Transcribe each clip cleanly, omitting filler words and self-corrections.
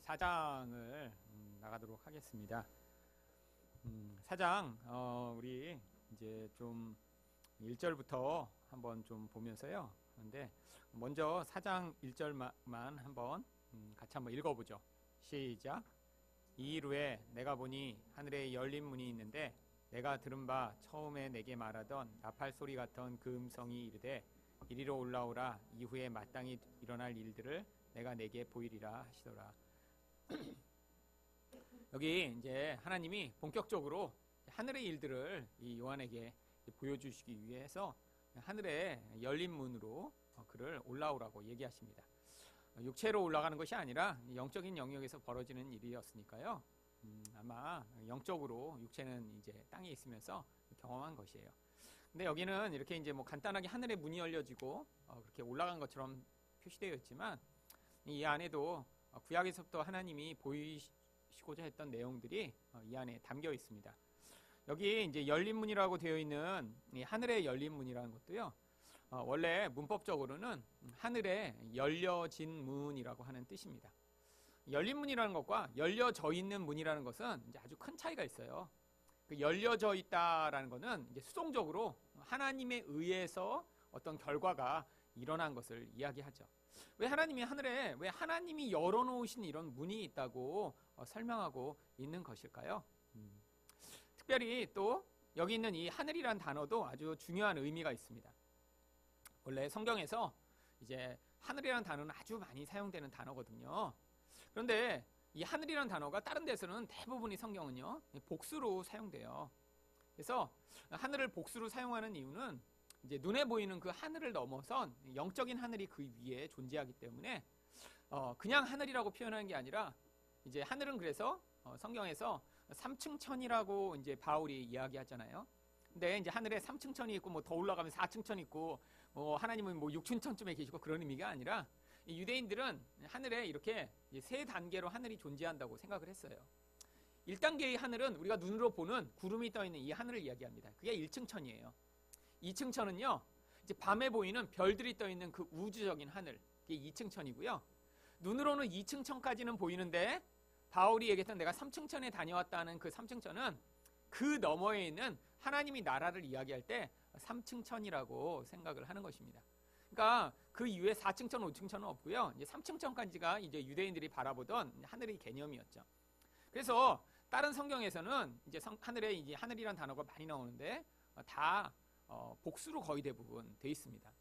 4장을 나가도록 하겠습니다. 4장 우리 이제 좀 1절부터 한번 좀 보면서요. 그런데 먼저 4장 1절만 한번 같이 한번 읽어보죠. 시작. 이 일 후에 내가 보니 하늘에 열린 문이 있는데 내가 들은 바 처음에 내게 말하던 나팔 소리 같은 그 음성이 이르되 이리로 올라오라. 이후에 마땅히 일어날 일들을 내가 내게 보이리라 하시더라. 여기 이제 하나님이 본격적으로 하늘의 일들을 이 요한에게 보여주시기 위해서 하늘에 열린 문으로 그를 올라오라고 얘기하십니다. 육체로 올라가는 것이 아니라 영적인 영역에서 벌어지는 일이었으니까요. 아마 영적으로 육체는 이제 땅에 있으면서 경험한 것이에요. 근데 여기는 이렇게 이제 뭐 간단하게 하늘의 문이 열려지고 그렇게 올라간 것처럼 표시되어 있지만 이 안에도 구약에서부터 하나님이 보이시고자 했던 내용들이 이 안에 담겨 있습니다. 여기 이제 열린 문이라고 되어 있는 이 하늘의 열린 문이라는 것도요. 원래 문법적으로는 하늘에 열려진 문이라고 하는 뜻입니다. 열린 문이라는 것과 열려져 있는 문이라는 것은 이제 아주 큰 차이가 있어요. 그 열려져 있다라는 것은 이제 수동적으로 하나님에 의해서 어떤 결과가 일어난 것을 이야기하죠. 왜 하나님이 하늘에 왜 하나님이 열어놓으신 이런 문이 있다고 설명하고 있는 것일까요? 특별히 또 여기 있는 이 하늘이란 단어도 아주 중요한 의미가 있습니다. 원래 성경에서 이제 하늘이란 단어는 아주 많이 사용되는 단어거든요. 그런데 이 하늘이란 단어가 다른 데서는 대부분의 성경은요 복수로 사용돼요. 그래서 하늘을 복수로 사용하는 이유는 이제 눈에 보이는 그 하늘을 넘어선 영적인 하늘이 그 위에 존재하기 때문에 그냥 하늘이라고 표현하는 게 아니라 이제 하늘은 그래서 성경에서 3층 천이라고 이제 바울이 이야기하잖아요. 근데 이제 하늘에 3층 천이 있고 뭐 더 올라가면 4층 천이 있고 뭐 하나님은 뭐 6층 천쯤에 계시고 그런 의미가 아니라 이 유대인들은 하늘에 이렇게 세 단계로 하늘이 존재한다고 생각을 했어요. 1단계의 하늘은 우리가 눈으로 보는 구름이 떠 있는 이 하늘을 이야기합니다. 그게 1층 천이에요. 2층 천은요, 이제 밤에 보이는 별들이 떠 있는 그 우주적인 하늘, 그게 2층 천이고요. 눈으로는 2층 천까지는 보이는데 바울이 얘기했던 내가 3층 천에 다녀왔다는 그 3층 천은 그 너머에 있는 하나님이 나라를 이야기할 때 3층 천이라고 생각을 하는 것입니다. 그러니까 그 이후에 4층 천, 5층 천은 없고요. 이제 3층 천까지가 이제 유대인들이 바라보던 하늘의 개념이었죠. 그래서 다른 성경에서는 이제 하늘에 이제 하늘이란 단어가 많이 나오는데 다 복수로 거의 대부분 돼 있습니다.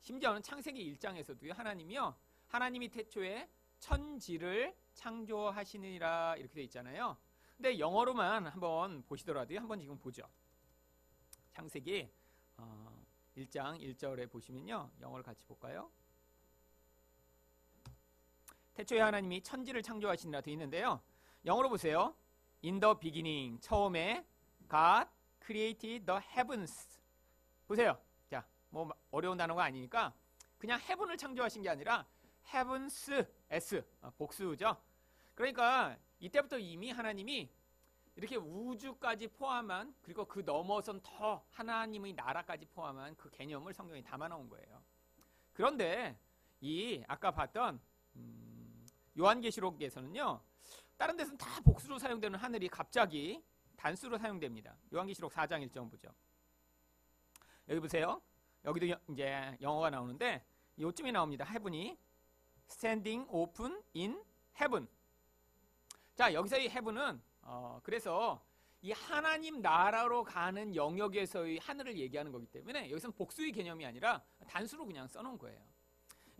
심지어는 창세기 1장에서도요. 하나님이 태초에 천지를 창조하시니라 이렇게 돼 있잖아요. 근데 영어로만 한번 보시더라도요. 한번 지금 보죠. 창세기 1장 1절에 보시면요. 영어를 같이 볼까요? 태초에 하나님이 천지를 창조하시니라 되어 있는데요. 영어로 보세요. In the beginning, 처음에 God created the heavens. 보세요. 자, 뭐 어려운 단어가 아니니까 그냥 heaven을 창조하신 게 아니라 heavens, s, 복수죠. 그러니까 이때부터 이미 하나님이 이렇게 우주까지 포함한 그리고 그 넘어선 더 하나님의 나라까지 포함한 그 개념을 성경에 담아놓은 거예요. 그런데 이 아까 봤던 요한계시록에서는요. 다른 데서는 다 복수로 사용되는 하늘이 갑자기 단수로 사용됩니다. 요한계시록 4장 1절 보죠. 여기 보세요. 여기도 이제 영어가 나오는데 요쯤에 나옵니다. heaven이 standing open in heaven. 자, 여기서 이 heaven은 그래서 이 하나님 나라로 가는 영역에서의 하늘을 얘기하는 거기 때문에 여기서는 복수의 개념이 아니라 단수로 그냥 써놓은 거예요.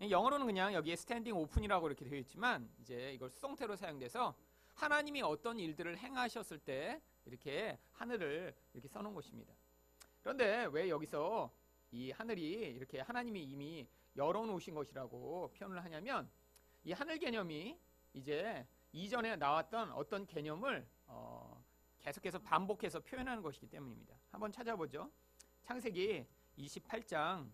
영어로는 그냥 여기에 standing open이라고 이렇게 되어 있지만 이제 이걸 수동태로 사용돼서 하나님이 어떤 일들을 행하셨을 때 이렇게 하늘을 이렇게 써놓은 것입니다. 그런데 왜 여기서 이 하늘이 이렇게 하나님이 이미 열어놓으신 것이라고 표현을 하냐면 이 하늘 개념이 이제 이전에 나왔던 어떤 개념을 계속해서 반복해서 표현하는 것이기 때문입니다. 한번 찾아보죠. 창세기 28장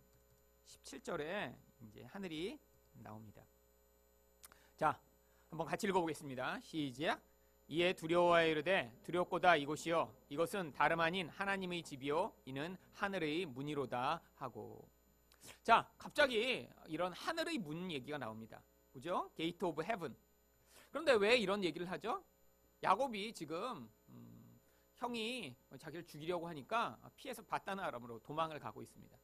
17절에 이제 하늘이 나옵니다. 자, 한번 같이 읽어보겠습니다. 시작. 이에 두려워하여 이르되 두렵고다 이곳이요 이것은 다름 아닌 하나님의 집이요 이는 하늘의 문이로다 하고. 자, 갑자기 이런 하늘의 문 얘기가 나옵니다. 그죠? Gate of Heaven. 그런데 왜 이런 얘기를 하죠? 야곱이 지금 형이 자기를 죽이려고 하니까 피해서 바다나아람으로 도망을 가고 있습니다.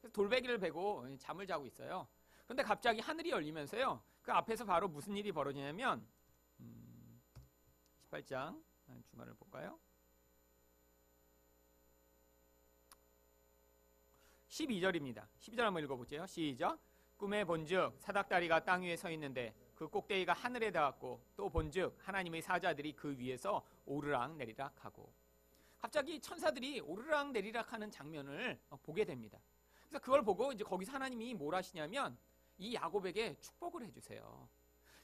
그래서 돌베개를 베고 잠을 자고 있어요. 그런데 갑자기 하늘이 열리면서요, 그 앞에서 바로 무슨 일이 벌어지냐면 18장 중간을 볼까요? 12절입니다. 12절 한번 읽어보세요. 시작. 꿈에 본즉 사닥다리가 땅 위에 서 있는데 그 꼭대기가 하늘에 닿았고, 또 본즉 하나님의 사자들이 그 위에서 오르락 내리락 하고. 갑자기 천사들이 오르락 내리락 하는 장면을 보게 됩니다. 그래서 그걸 보고 이제 거기서 하나님이 뭘 하시냐면 이 야곱에게 축복을 해주세요.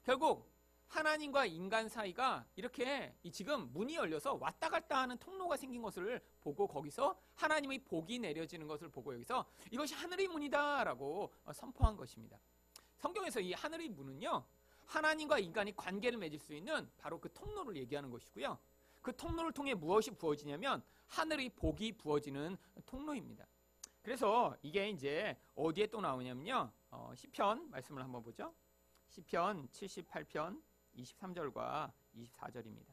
결국 하나님과 인간 사이가 이렇게 지금 문이 열려서 왔다 갔다 하는 통로가 생긴 것을 보고 거기서 하나님의 복이 내려지는 것을 보고 여기서 이것이 하늘의 문이다라고 선포한 것입니다. 성경에서 이 하늘의 문은요, 하나님과 인간이 관계를 맺을 수 있는 바로 그 통로를 얘기하는 것이고요. 그 통로를 통해 무엇이 부어지냐면 하늘의 복이 부어지는 통로입니다. 그래서 이게 이제 어디에 또 나오냐면요, 시편 말씀을 한번 보죠. 시편 78편 23절과 24절입니다.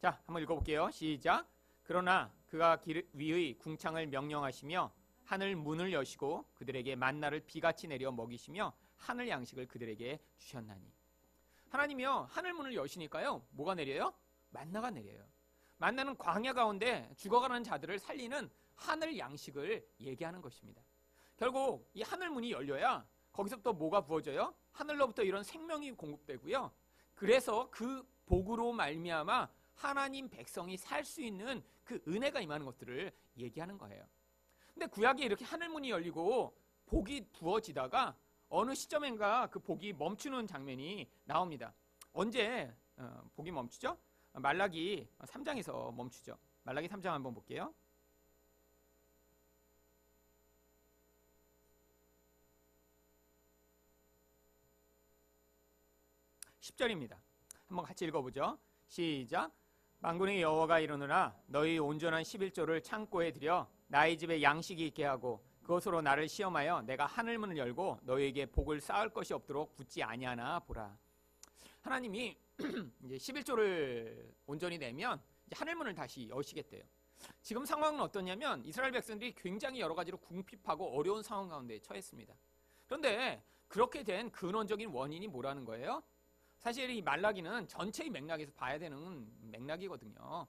자, 한번 읽어볼게요. 시작. 그러나 그가 길 위의 궁창을 명령하시며 하늘 문을 여시고 그들에게 만나를 비같이 내려 먹이시며 하늘 양식을 그들에게 주셨나니. 하나님이요, 하늘 문을 여시니까요, 뭐가 내려요? 만나가 내려요. 만나는 광야 가운데 죽어가는 자들을 살리는 하늘 양식을 얘기하는 것입니다. 결국 이 하늘 문이 열려야 거기서부터 뭐가 부어져요? 하늘로부터 이런 생명이 공급되고요. 그래서 그 복으로 말미암아 하나님 백성이 살 수 있는 그 은혜가 임하는 것들을 얘기하는 거예요. 근데 구약에 이렇게 하늘 문이 열리고 복이 부어지다가 어느 시점인가 그 복이 멈추는 장면이 나옵니다. 언제 복이 멈추죠? 말라기 3장에서 멈추죠. 말라기 3장 한번 볼게요. 10절입니다. 한번 같이 읽어보죠. 시작. 만군의 여호와가 이르노라 너희 온전한 11조를 창고에 들여 나의 집에 양식이 있게 하고 그것으로 나를 시험하여 내가 하늘문을 열고 너희에게 복을 쌓을 것이 없도록 붙지 아니하나 보라. 하나님이 이제 11조를 온전히 내면 이제 하늘문을 다시 여시겠대요. 지금 상황은 어떠냐면 이스라엘 백성들이 굉장히 여러 가지로 궁핍하고 어려운 상황 가운데 처했습니다. 그런데 그렇게 된 근원적인 원인이 뭐라는 거예요? 사실 이 말라기는 전체의 맥락에서 봐야 되는 맥락이거든요.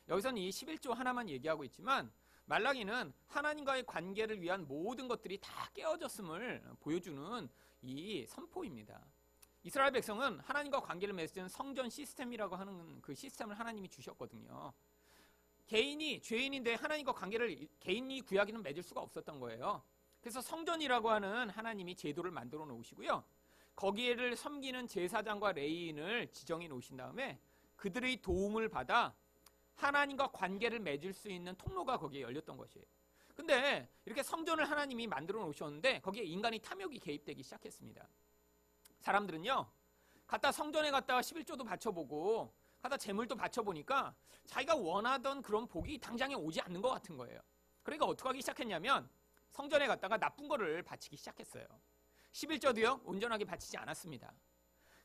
여기서는 이 11조 하나만 얘기하고 있지만 말라기는 하나님과의 관계를 위한 모든 것들이 다 깨어졌음을 보여주는 이 선포입니다. 이스라엘 백성은 하나님과 관계를 맺는 성전 시스템이라고 하는 그 시스템을 하나님이 주셨거든요. 개인이 죄인인데 하나님과 관계를 개인이 구약에는 맺을 수가 없었던 거예요. 그래서 성전이라고 하는 하나님이 제도를 만들어 놓으시고요. 거기에를 섬기는 제사장과 레위인을 지정해 놓으신 다음에 그들의 도움을 받아 하나님과 관계를 맺을 수 있는 통로가 거기에 열렸던 것이에요. 근데 이렇게 성전을 하나님이 만들어 놓으셨는데 거기에 인간의 탐욕이 개입되기 시작했습니다. 사람들은요, 갖다 성전에 갔다가 11조도 바쳐보고 갖다 재물도 바쳐보니까 자기가 원하던 그런 복이 당장에 오지 않는 것 같은 거예요. 그러니까 어떻게 하기 시작했냐면 성전에 갔다가 나쁜 거를 바치기 시작했어요. 11조도요 온전하게 바치지 않았습니다.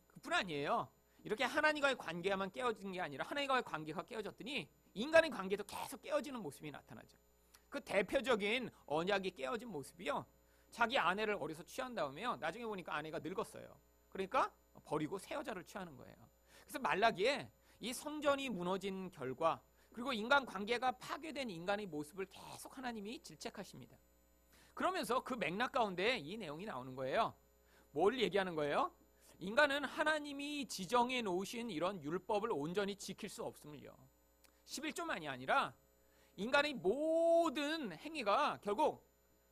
그뿐 아니에요. 이렇게 하나님과의 관계만 깨어진 게 아니라 하나님과의 관계가 깨어졌더니 인간의 관계도 계속 깨어지는 모습이 나타나죠. 그 대표적인 언약이 깨어진 모습이요, 자기 아내를 어려서 취한 다음에요, 나중에 보니까 아내가 늙었어요. 그러니까 버리고 새 여자를 취하는 거예요. 그래서 말라기에 이 성전이 무너진 결과 그리고 인간 관계가 파괴된 인간의 모습을 계속 하나님이 질책하십니다. 그러면서 그 맥락 가운데 이 내용이 나오는 거예요. 뭘 얘기하는 거예요? 인간은 하나님이 지정해 놓으신 이런 율법을 온전히 지킬 수 없음을요. 11조만이 아니라 인간의 모든 행위가 결국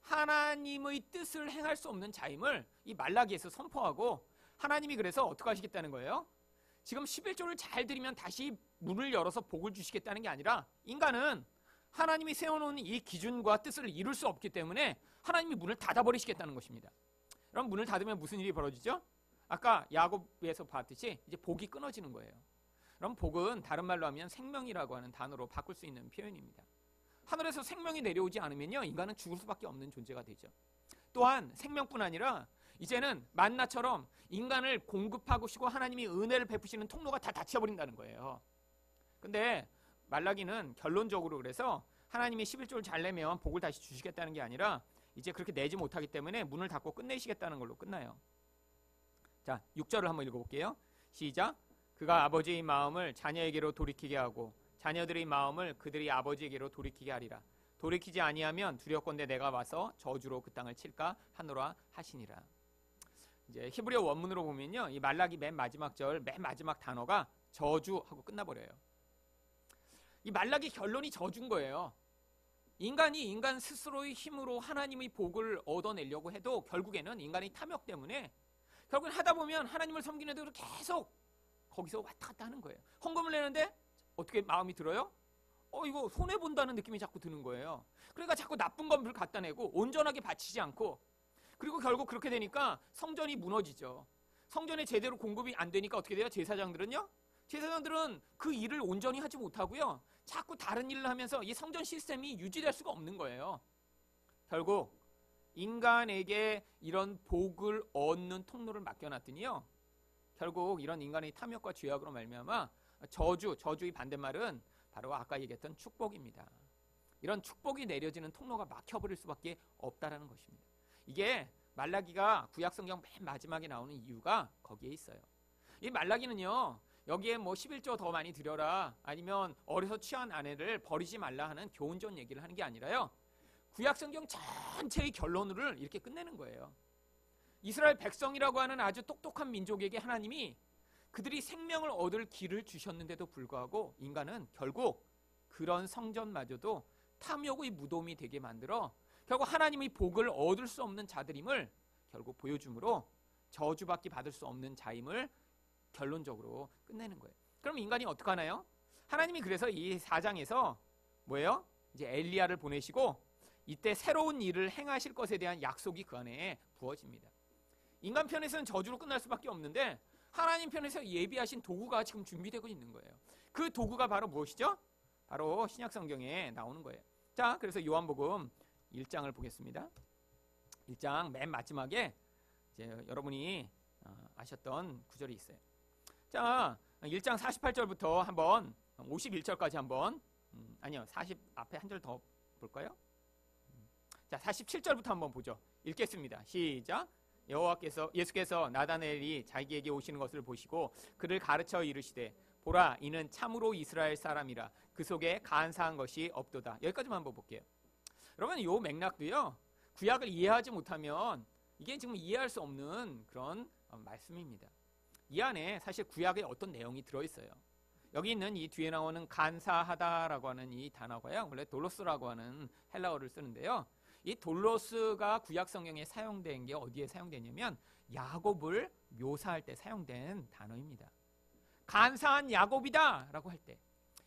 하나님의 뜻을 행할 수 없는 자임을 이 말라기에서 선포하고, 하나님이 그래서 어떻게 하시겠다는 거예요? 지금 11조를 잘 들이면 다시 문을 열어서 복을 주시겠다는 게 아니라 인간은 하나님이 세워놓은 이 기준과 뜻을 이룰 수 없기 때문에 하나님이 문을 닫아버리시겠다는 것입니다. 그럼 문을 닫으면 무슨 일이 벌어지죠? 아까 야곱에서 봤듯이 이제 복이 끊어지는 거예요. 그럼 복은 다른 말로 하면 생명이라고 하는 단어로 바꿀 수 있는 표현입니다. 하늘에서 생명이 내려오지 않으면요, 인간은 죽을 수밖에 없는 존재가 되죠. 또한 생명뿐 아니라 이제는 만나처럼 인간을 공급하시고 하나님이 은혜를 베푸시는 통로가 다 닫혀버린다는 거예요. 근데 말라기는 결론적으로 그래서 하나님이 11조를 잘 내면 복을 다시 주시겠다는 게 아니라 이제 그렇게 내지 못하기 때문에 문을 닫고 끝내시겠다는 걸로 끝나요. 자, 6절을 한번 읽어볼게요. 시작. 그가 아버지의 마음을 자녀에게로 돌이키게 하고 자녀들의 마음을 그들의 아버지에게로 돌이키게 하리라. 돌이키지 아니하면 두렵건대 내가 와서 저주로 그 땅을 칠까 하노라 하시니라. 이제 히브리어 원문으로 보면요, 이 말라기 맨 마지막 절, 맨 마지막 단어가 저주하고 끝나버려요. 이 말라기 결론이 저주인 거예요. 인간이 인간 스스로의 힘으로 하나님의 복을 얻어내려고 해도 결국에는 인간의 탐욕 때문에 결국엔 하다 보면 하나님을 섬기는 데로 계속 거기서 왔다 갔다 하는 거예요. 헌금을 내는데 어떻게 마음이 들어요? 이거 손해본다는 느낌이 자꾸 드는 거예요. 그러니까 자꾸 나쁜 것을 갖다 내고 온전하게 바치지 않고, 그리고 결국 그렇게 되니까 성전이 무너지죠. 성전에 제대로 공급이 안 되니까 어떻게 돼요? 제사장들은요? 제사장들은 그 일을 온전히 하지 못하고요, 자꾸 다른 일을 하면서 이 성전 시스템이 유지될 수가 없는 거예요. 결국 인간에게 이런 복을 얻는 통로를 맡겨놨더니요, 결국 이런 인간의 탐욕과 죄악으로 말미암아 저주의 반대말은 바로 아까 얘기했던 축복입니다. 이런 축복이 내려지는 통로가 막혀버릴 수밖에 없다라는 것입니다. 이게 말라기가 구약성경 맨 마지막에 나오는 이유가 거기에 있어요. 이 말라기는요, 여기에 뭐 11조 더 많이 드려라, 아니면 어려서 취한 아내를 버리지 말라 하는 교훈 좋은 얘기를 하는 게 아니라요, 구약성경 전체의 결론을 이렇게 끝내는 거예요. 이스라엘 백성이라고 하는 아주 똑똑한 민족에게 하나님이 그들이 생명을 얻을 길을 주셨는데도 불구하고 인간은 결국 그런 성전마저도 탐욕의 무덤이 되게 만들어 결국 하나님의 복을 얻을 수 없는 자들임을 결국 보여줌으로 저주받기 받을 수 없는 자임을 결론적으로 끝내는 거예요. 그럼 인간이 어떻게 하나요? 하나님이 그래서 이 4장에서 뭐예요? 이제 엘리야를 보내시고 이때 새로운 일을 행하실 것에 대한 약속이 그 안에 부어집니다. 인간 편에서는 저주로 끝날 수밖에 없는데 하나님 편에서 예비하신 도구가 지금 준비되고 있는 거예요. 그 도구가 바로 무엇이죠? 바로 신약성경에 나오는 거예요. 자, 그래서 요한복음 1장을 보겠습니다. 1장 맨 마지막에 이제 여러분이 아셨던 구절이 있어요. 자, 1장 48절부터 한번 51절까지 한번 아니요, 40 앞에 한 절 더 볼까요? 자, 47절부터 한번 보죠. 읽겠습니다. 시작. 예수께서 나다나엘이 자기에게 오시는 것을 보시고 그를 가르쳐 이르시되 보라, 이는 참으로 이스라엘 사람이라 그 속에 간사한 것이 없도다. 여기까지만 한번 볼게요. 여러분, 이 맥락도요, 구약을 이해하지 못하면 이게 지금 이해할 수 없는 그런 말씀입니다. 이 안에 사실 구약에 어떤 내용이 들어있어요. 여기 있는 이 뒤에 나오는 간사하다라고 하는 이 단어가요, 원래 돌로스라고 하는 헬라어를 쓰는데요, 이 돌로스가 구약 성경에 사용된 게 어디에 사용되냐면 야곱을 묘사할 때 사용된 단어입니다. 간사한 야곱이다 라고 할 때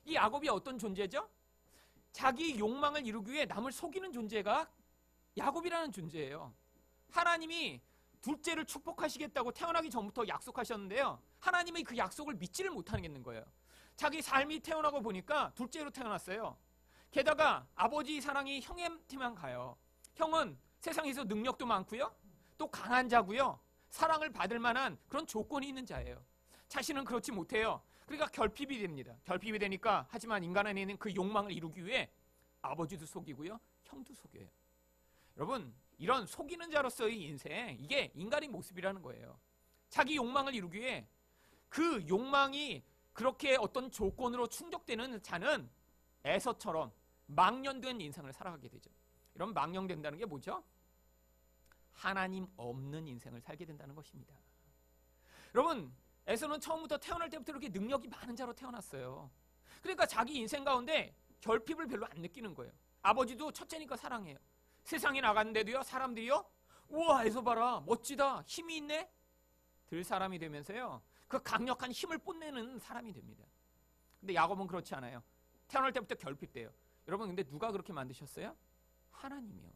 이 야곱이 어떤 존재죠? 자기 욕망을 이루기 위해 남을 속이는 존재가 야곱이라는 존재예요. 하나님이 둘째를 축복하시겠다고 태어나기 전부터 약속하셨는데요, 하나님의 그 약속을 믿지를 못하겠는 거예요. 자기 삶이 태어나고 보니까 둘째로 태어났어요. 게다가 아버지 사랑이 형한테만 가요. 형은 세상에서 능력도 많고요, 또 강한 자고요, 사랑을 받을 만한 그런 조건이 있는 자예요. 자신은 그렇지 못해요. 그러니까 결핍이 됩니다. 결핍이 되니까 하지만 인간 안에 있는 그 욕망을 이루기 위해 아버지도 속이고요, 형도 속여요. 여러분, 이런 속이는 자로서의 인생, 이게 인간의 모습이라는 거예요. 자기 욕망을 이루기 위해 그 욕망이 그렇게 어떤 조건으로 충족되는 자는 에서처럼 망령된 인생을 살아가게 되죠. 이런 망령된다는 게 뭐죠? 하나님 없는 인생을 살게 된다는 것입니다. 여러분, 에서는 처음부터 태어날 때부터 이렇게 능력이 많은 자로 태어났어요. 그러니까 자기 인생 가운데 결핍을 별로 안 느끼는 거예요. 아버지도 첫째니까 사랑해요. 세상에 나갔는데도요, 사람들이요, 우와, 에서 봐라, 멋지다, 힘이 있네, 들 사람이 되면서요, 그 강력한 힘을 뽐내는 사람이 됩니다. 근데 야곱은 그렇지 않아요. 태어날 때부터 결핍돼요. 여러분, 근데 누가 그렇게 만드셨어요? 하나님이요.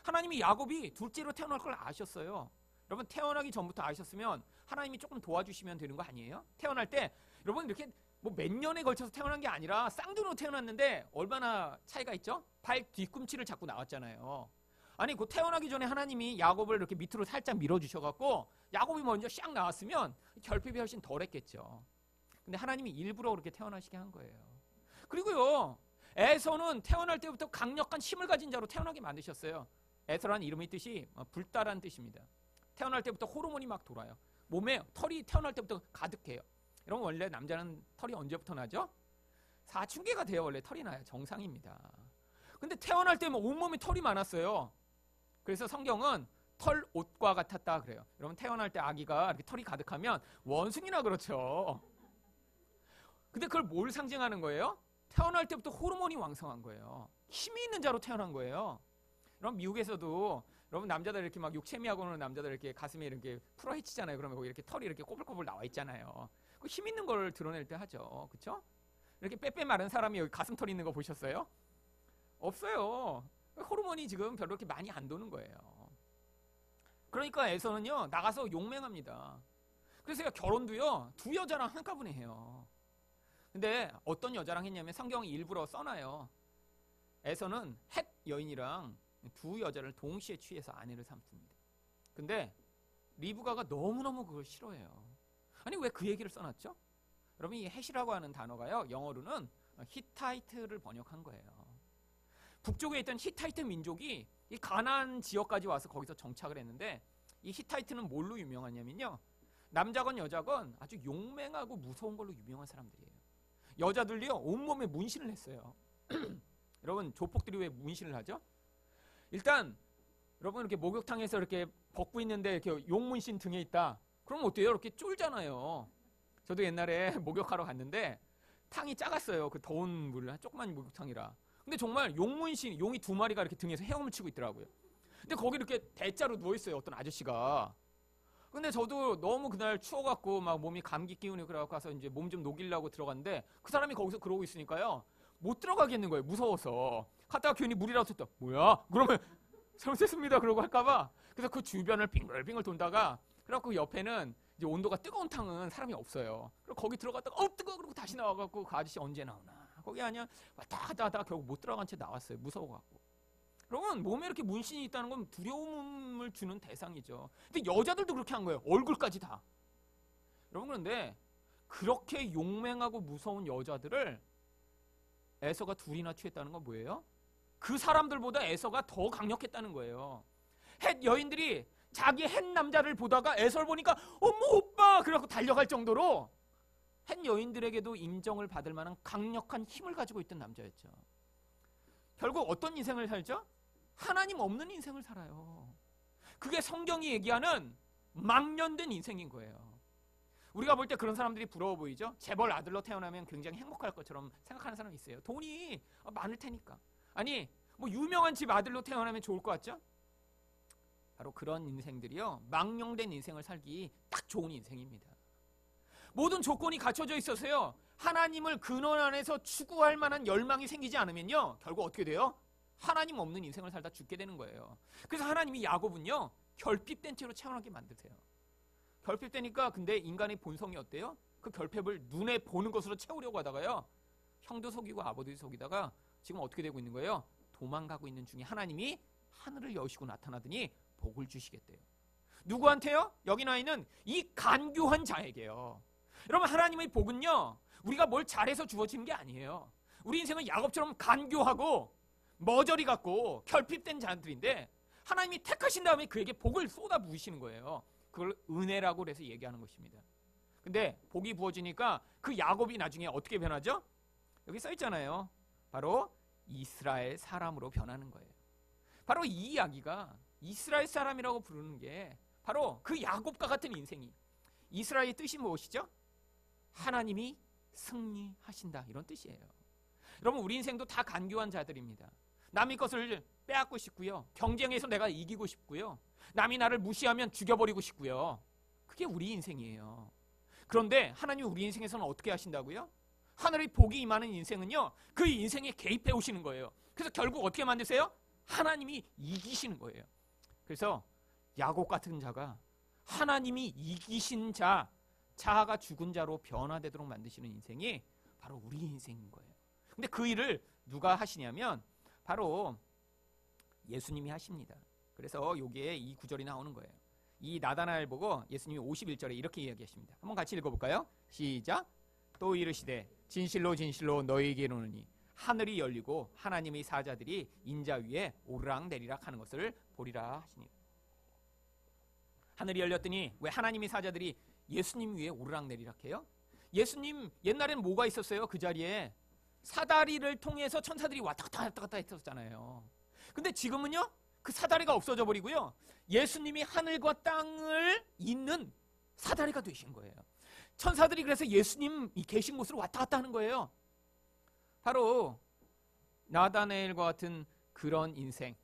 하나님이 야곱이 둘째로 태어날 걸 아셨어요. 여러분, 태어나기 전부터 아셨으면 하나님이 조금 도와주시면 되는 거 아니에요? 태어날 때 여러분 이렇게 뭐 몇 년에 걸쳐서 태어난 게 아니라 쌍둥이로 태어났는데 얼마나 차이가 있죠? 발 뒤꿈치를 잡고 나왔잖아요. 아니 그 태어나기 전에 하나님이 야곱을 이렇게 밑으로 살짝 밀어주셔갖고 야곱이 먼저 샥 나왔으면 결핍이 훨씬 덜했겠죠. 근데 하나님이 일부러 그렇게 태어나시게 한 거예요. 그리고요, 에서는 태어날 때부터 강력한 힘을 가진 자로 태어나게 만드셨어요. 에서라는 이름의 뜻이 불다라는 뜻입니다. 태어날 때부터 호르몬이 막 돌아요. 몸에 털이 태어날 때부터 가득해요. 여러분 원래 남자는 털이 언제부터 나죠? 사춘기가 돼요. 원래 털이 나요. 정상입니다. 근데 태어날 때면 온몸에 털이 많았어요. 그래서 성경은 털 옷과 같았다 그래요. 여러분 태어날 때 아기가 이렇게 털이 가득하면 원숭이나 그렇죠. 근데 그걸 뭘 상징하는 거예요? 태어날 때부터 호르몬이 왕성한 거예요. 힘이 있는 자로 태어난 거예요. 여러분 미국에서도 여러분 남자들 이렇게 막 육체미하고 오는 남자들 이렇게 가슴에 이렇게 풀어헤치잖아요. 그러면 거기 이렇게 털이 이렇게 꼬불꼬불 나와 있잖아요. 그 힘 있는 걸 드러낼 때 하죠. 그렇죠? 이렇게 빼빼 마른 사람이 여기 가슴털 있는 거 보셨어요? 없어요. 호르몬이 지금 별로 그렇게 많이 안 도는 거예요. 그러니까 에서는요 나가서 용맹합니다. 그래서 결혼도요 2여자랑 한꺼번에 해요. 근데 어떤 여자랑 했냐면 성경이 일부러 써놔요. 에서는 헷 여인이랑 2여자를 동시에 취해서 아내를 삼습니다. 근데 리브가가 너무너무 그걸 싫어해요. 아니 왜 그 얘기를 써놨죠? 여러분 이 헷이라고 하는 단어가요 영어로는 히타이트를 번역한 거예요. 북쪽에 있던 히타이트 민족이 이 가나안 지역까지 와서 거기서 정착을 했는데 이 히타이트는 뭘로 유명하냐면요 남자건 여자건 아주 용맹하고 무서운 걸로 유명한 사람들이에요. 여자들이요 온몸에 문신을 했어요. 여러분 조폭들이 왜 문신을 하죠? 일단 여러분 이렇게 목욕탕에서 이렇게 벗고 있는데 이렇게 용문신 등에 있다. 그럼 어때요? 이렇게 쫄잖아요. 저도 옛날에 목욕하러 갔는데 탕이 작았어요. 그 더운 물을 조그만 목욕탕이라. 근데 정말 용문신 용이 2마리가 이렇게 등에서 헤엄을 치고 있더라고요. 근데 거기 이렇게 대자로 누워 있어요. 어떤 아저씨가. 근데 저도 너무 그날 추워갖고 막 몸이 감기 기운이 그래갖고 가서 이제 몸 좀 녹이려고 들어갔는데 그 사람이 거기서 그러고 있으니까요 못 들어가겠는 거예요. 무서워서. 갔다가 괜히 물이라도 쳤다. 뭐야? 그러면 잘못했습니다. 그러고 할까봐. 그래서 그 주변을 빙글빙글 돈다가 그래갖고 옆에는 이제 온도가 뜨거운 탕은 사람이 없어요. 그리고 거기 들어갔다가 뜨거워 그러고 다시 나와갖고 그 아저씨 언제 나오나. 거기 아니야 왔다 갔다 하다가 결국 못 들어간 채 나왔어요. 무서워갖고. 그러면 몸에 이렇게 문신이 있다는 건 두려움을 주는 대상이죠. 근데 여자들도 그렇게 한 거예요. 얼굴까지 다. 여러분 그런데 그렇게 용맹하고 무서운 여자들을 에서가 2이나 취했다는 건 뭐예요? 그 사람들보다 에서가 더 강력했다는 거예요. 헷 여인들이 자기 헷 남자를 보다가 에서를 보니까 어머 오빠 그래갖고 달려갈 정도로 헷 여인들에게도 인정을 받을 만한 강력한 힘을 가지고 있던 남자였죠. 결국 어떤 인생을 살죠? 하나님 없는 인생을 살아요. 그게 성경이 얘기하는 망년된 인생인 거예요. 우리가 볼 때 그런 사람들이 부러워 보이죠? 재벌 아들로 태어나면 굉장히 행복할 것처럼 생각하는 사람이 있어요. 돈이 많을 테니까. 아니 뭐 유명한 집 아들로 태어나면 좋을 것 같죠? 바로 그런 인생들이요 망령된 인생을 살기 딱 좋은 인생입니다. 모든 조건이 갖춰져 있어서요 하나님을 근원 안에서 추구할 만한 열망이 생기지 않으면요 결국 어떻게 돼요? 하나님 없는 인생을 살다 죽게 되는 거예요. 그래서 하나님이 야곱은요 결핍된 채로 태어나게 만드세요. 결핍되니까 근데 인간의 본성이 어때요? 그 결핍을 눈에 보는 것으로 채우려고 하다가요 형도 속이고 아버지도 속이다가 지금 어떻게 되고 있는 거예요? 도망가고 있는 중에 하나님이 하늘을 여시고 나타나더니 복을 주시겠대요. 누구한테요? 여기 나와 있는 이 간교한 자에게요. 여러분 하나님의 복은요 우리가 뭘 잘해서 주어지는 게 아니에요. 우리 인생은 야곱처럼 간교하고 머저리 같고 결핍된 자들인데 하나님이 택하신 다음에 그에게 복을 쏟아 부으시는 거예요. 그걸 은혜라고 그래서 얘기하는 것입니다. 근데 복이 부어지니까 그 야곱이 나중에 어떻게 변하죠? 여기 써 있잖아요. 바로 이스라엘 사람으로 변하는 거예요. 바로 이 이야기가 이스라엘 사람이라고 부르는 게 바로 그 야곱과 같은 인생이 이스라엘의 뜻이 무엇이죠? 하나님이 승리하신다 이런 뜻이에요. 여러분 우리 인생도 다 간교한 자들입니다. 남의 것을 빼앗고 싶고요. 경쟁에서 내가 이기고 싶고요. 남이 나를 무시하면 죽여버리고 싶고요. 그게 우리 인생이에요. 그런데 하나님이 우리 인생에서는 어떻게 하신다고요? 하늘의 복이 임하는 인생은요 그 인생에 개입해 오시는 거예요. 그래서 결국 어떻게 만드세요? 하나님이 이기시는 거예요. 그래서 야곱 같은 자가 하나님이 이기신 자, 자아가 죽은 자로 변화되도록 만드시는 인생이 바로 우리 인생인 거예요. 근데 그 일을 누가 하시냐면 바로 예수님이 하십니다. 그래서 여기에 이 구절이 나오는 거예요. 이 나다나엘 보고 예수님이 51절에 이렇게 이야기하십니다. 한번 같이 읽어볼까요? 시작. 또 이르시되 진실로 진실로 너희에게 이르노니 하늘이 열리고 하나님의 사자들이 인자 위에 오르락내리락 하는 것을 보리라 하시니. 하늘이 열렸더니 왜 하나님의 사자들이 예수님 위에 오르락내리락 해요? 예수님 옛날에는 뭐가 있었어요? 그 자리에 사다리를 통해서 천사들이 왔다 갔다 했었잖아요. 근데 지금은요, 그 사다리가 없어져 버리고요, 예수님이 하늘과 땅을 잇는 사다리가 되신 거예요. 천사들이 그래서 예수님이 계신 곳으로 왔다 갔다 하는 거예요. 바로 나다나엘과 같은 그런 인생,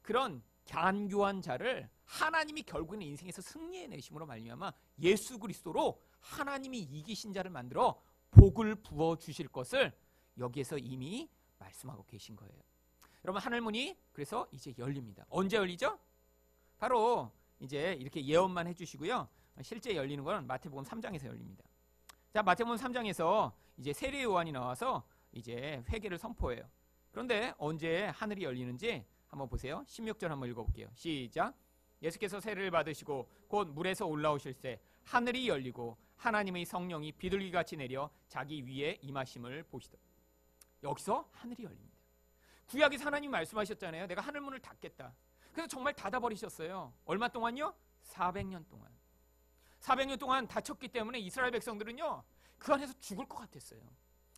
그런 간교한 자를 하나님이 결국에는 인생에서 승리해내심으로 말미암아 예수 그리스도로 하나님이 이기신 자를 만들어 복을 부어주실 것을 여기에서 이미 말씀하고 계신 거예요. 여러분, 하늘문이 그래서 이제 열립니다. 언제 열리죠? 바로 이제 이렇게 예언만 해주시고요, 실제 열리는 건 마태복음 3장에서 열립니다. 자, 마태복음 3장에서 이제 세례 요한이 나와서 이제 회개를 선포해요. 그런데 언제 하늘이 열리는지 한번 보세요. 16절 한번 읽어볼게요. 시작. 예수께서 세례를 받으시고 곧 물에서 올라오실 때 하늘이 열리고 하나님의 성령이 비둘기같이 내려 자기 위에 임하심을 보시더. 여기서 하늘이 열립니다. 구약에서 하나님이 말씀하셨잖아요. 내가 하늘문을 닫겠다. 그래서 정말 닫아버리셨어요. 얼마 동안요? 400년 동안. 400년 동안 닫혔기 때문에 이스라엘 백성들은요, 그 안에서 죽을 것 같았어요.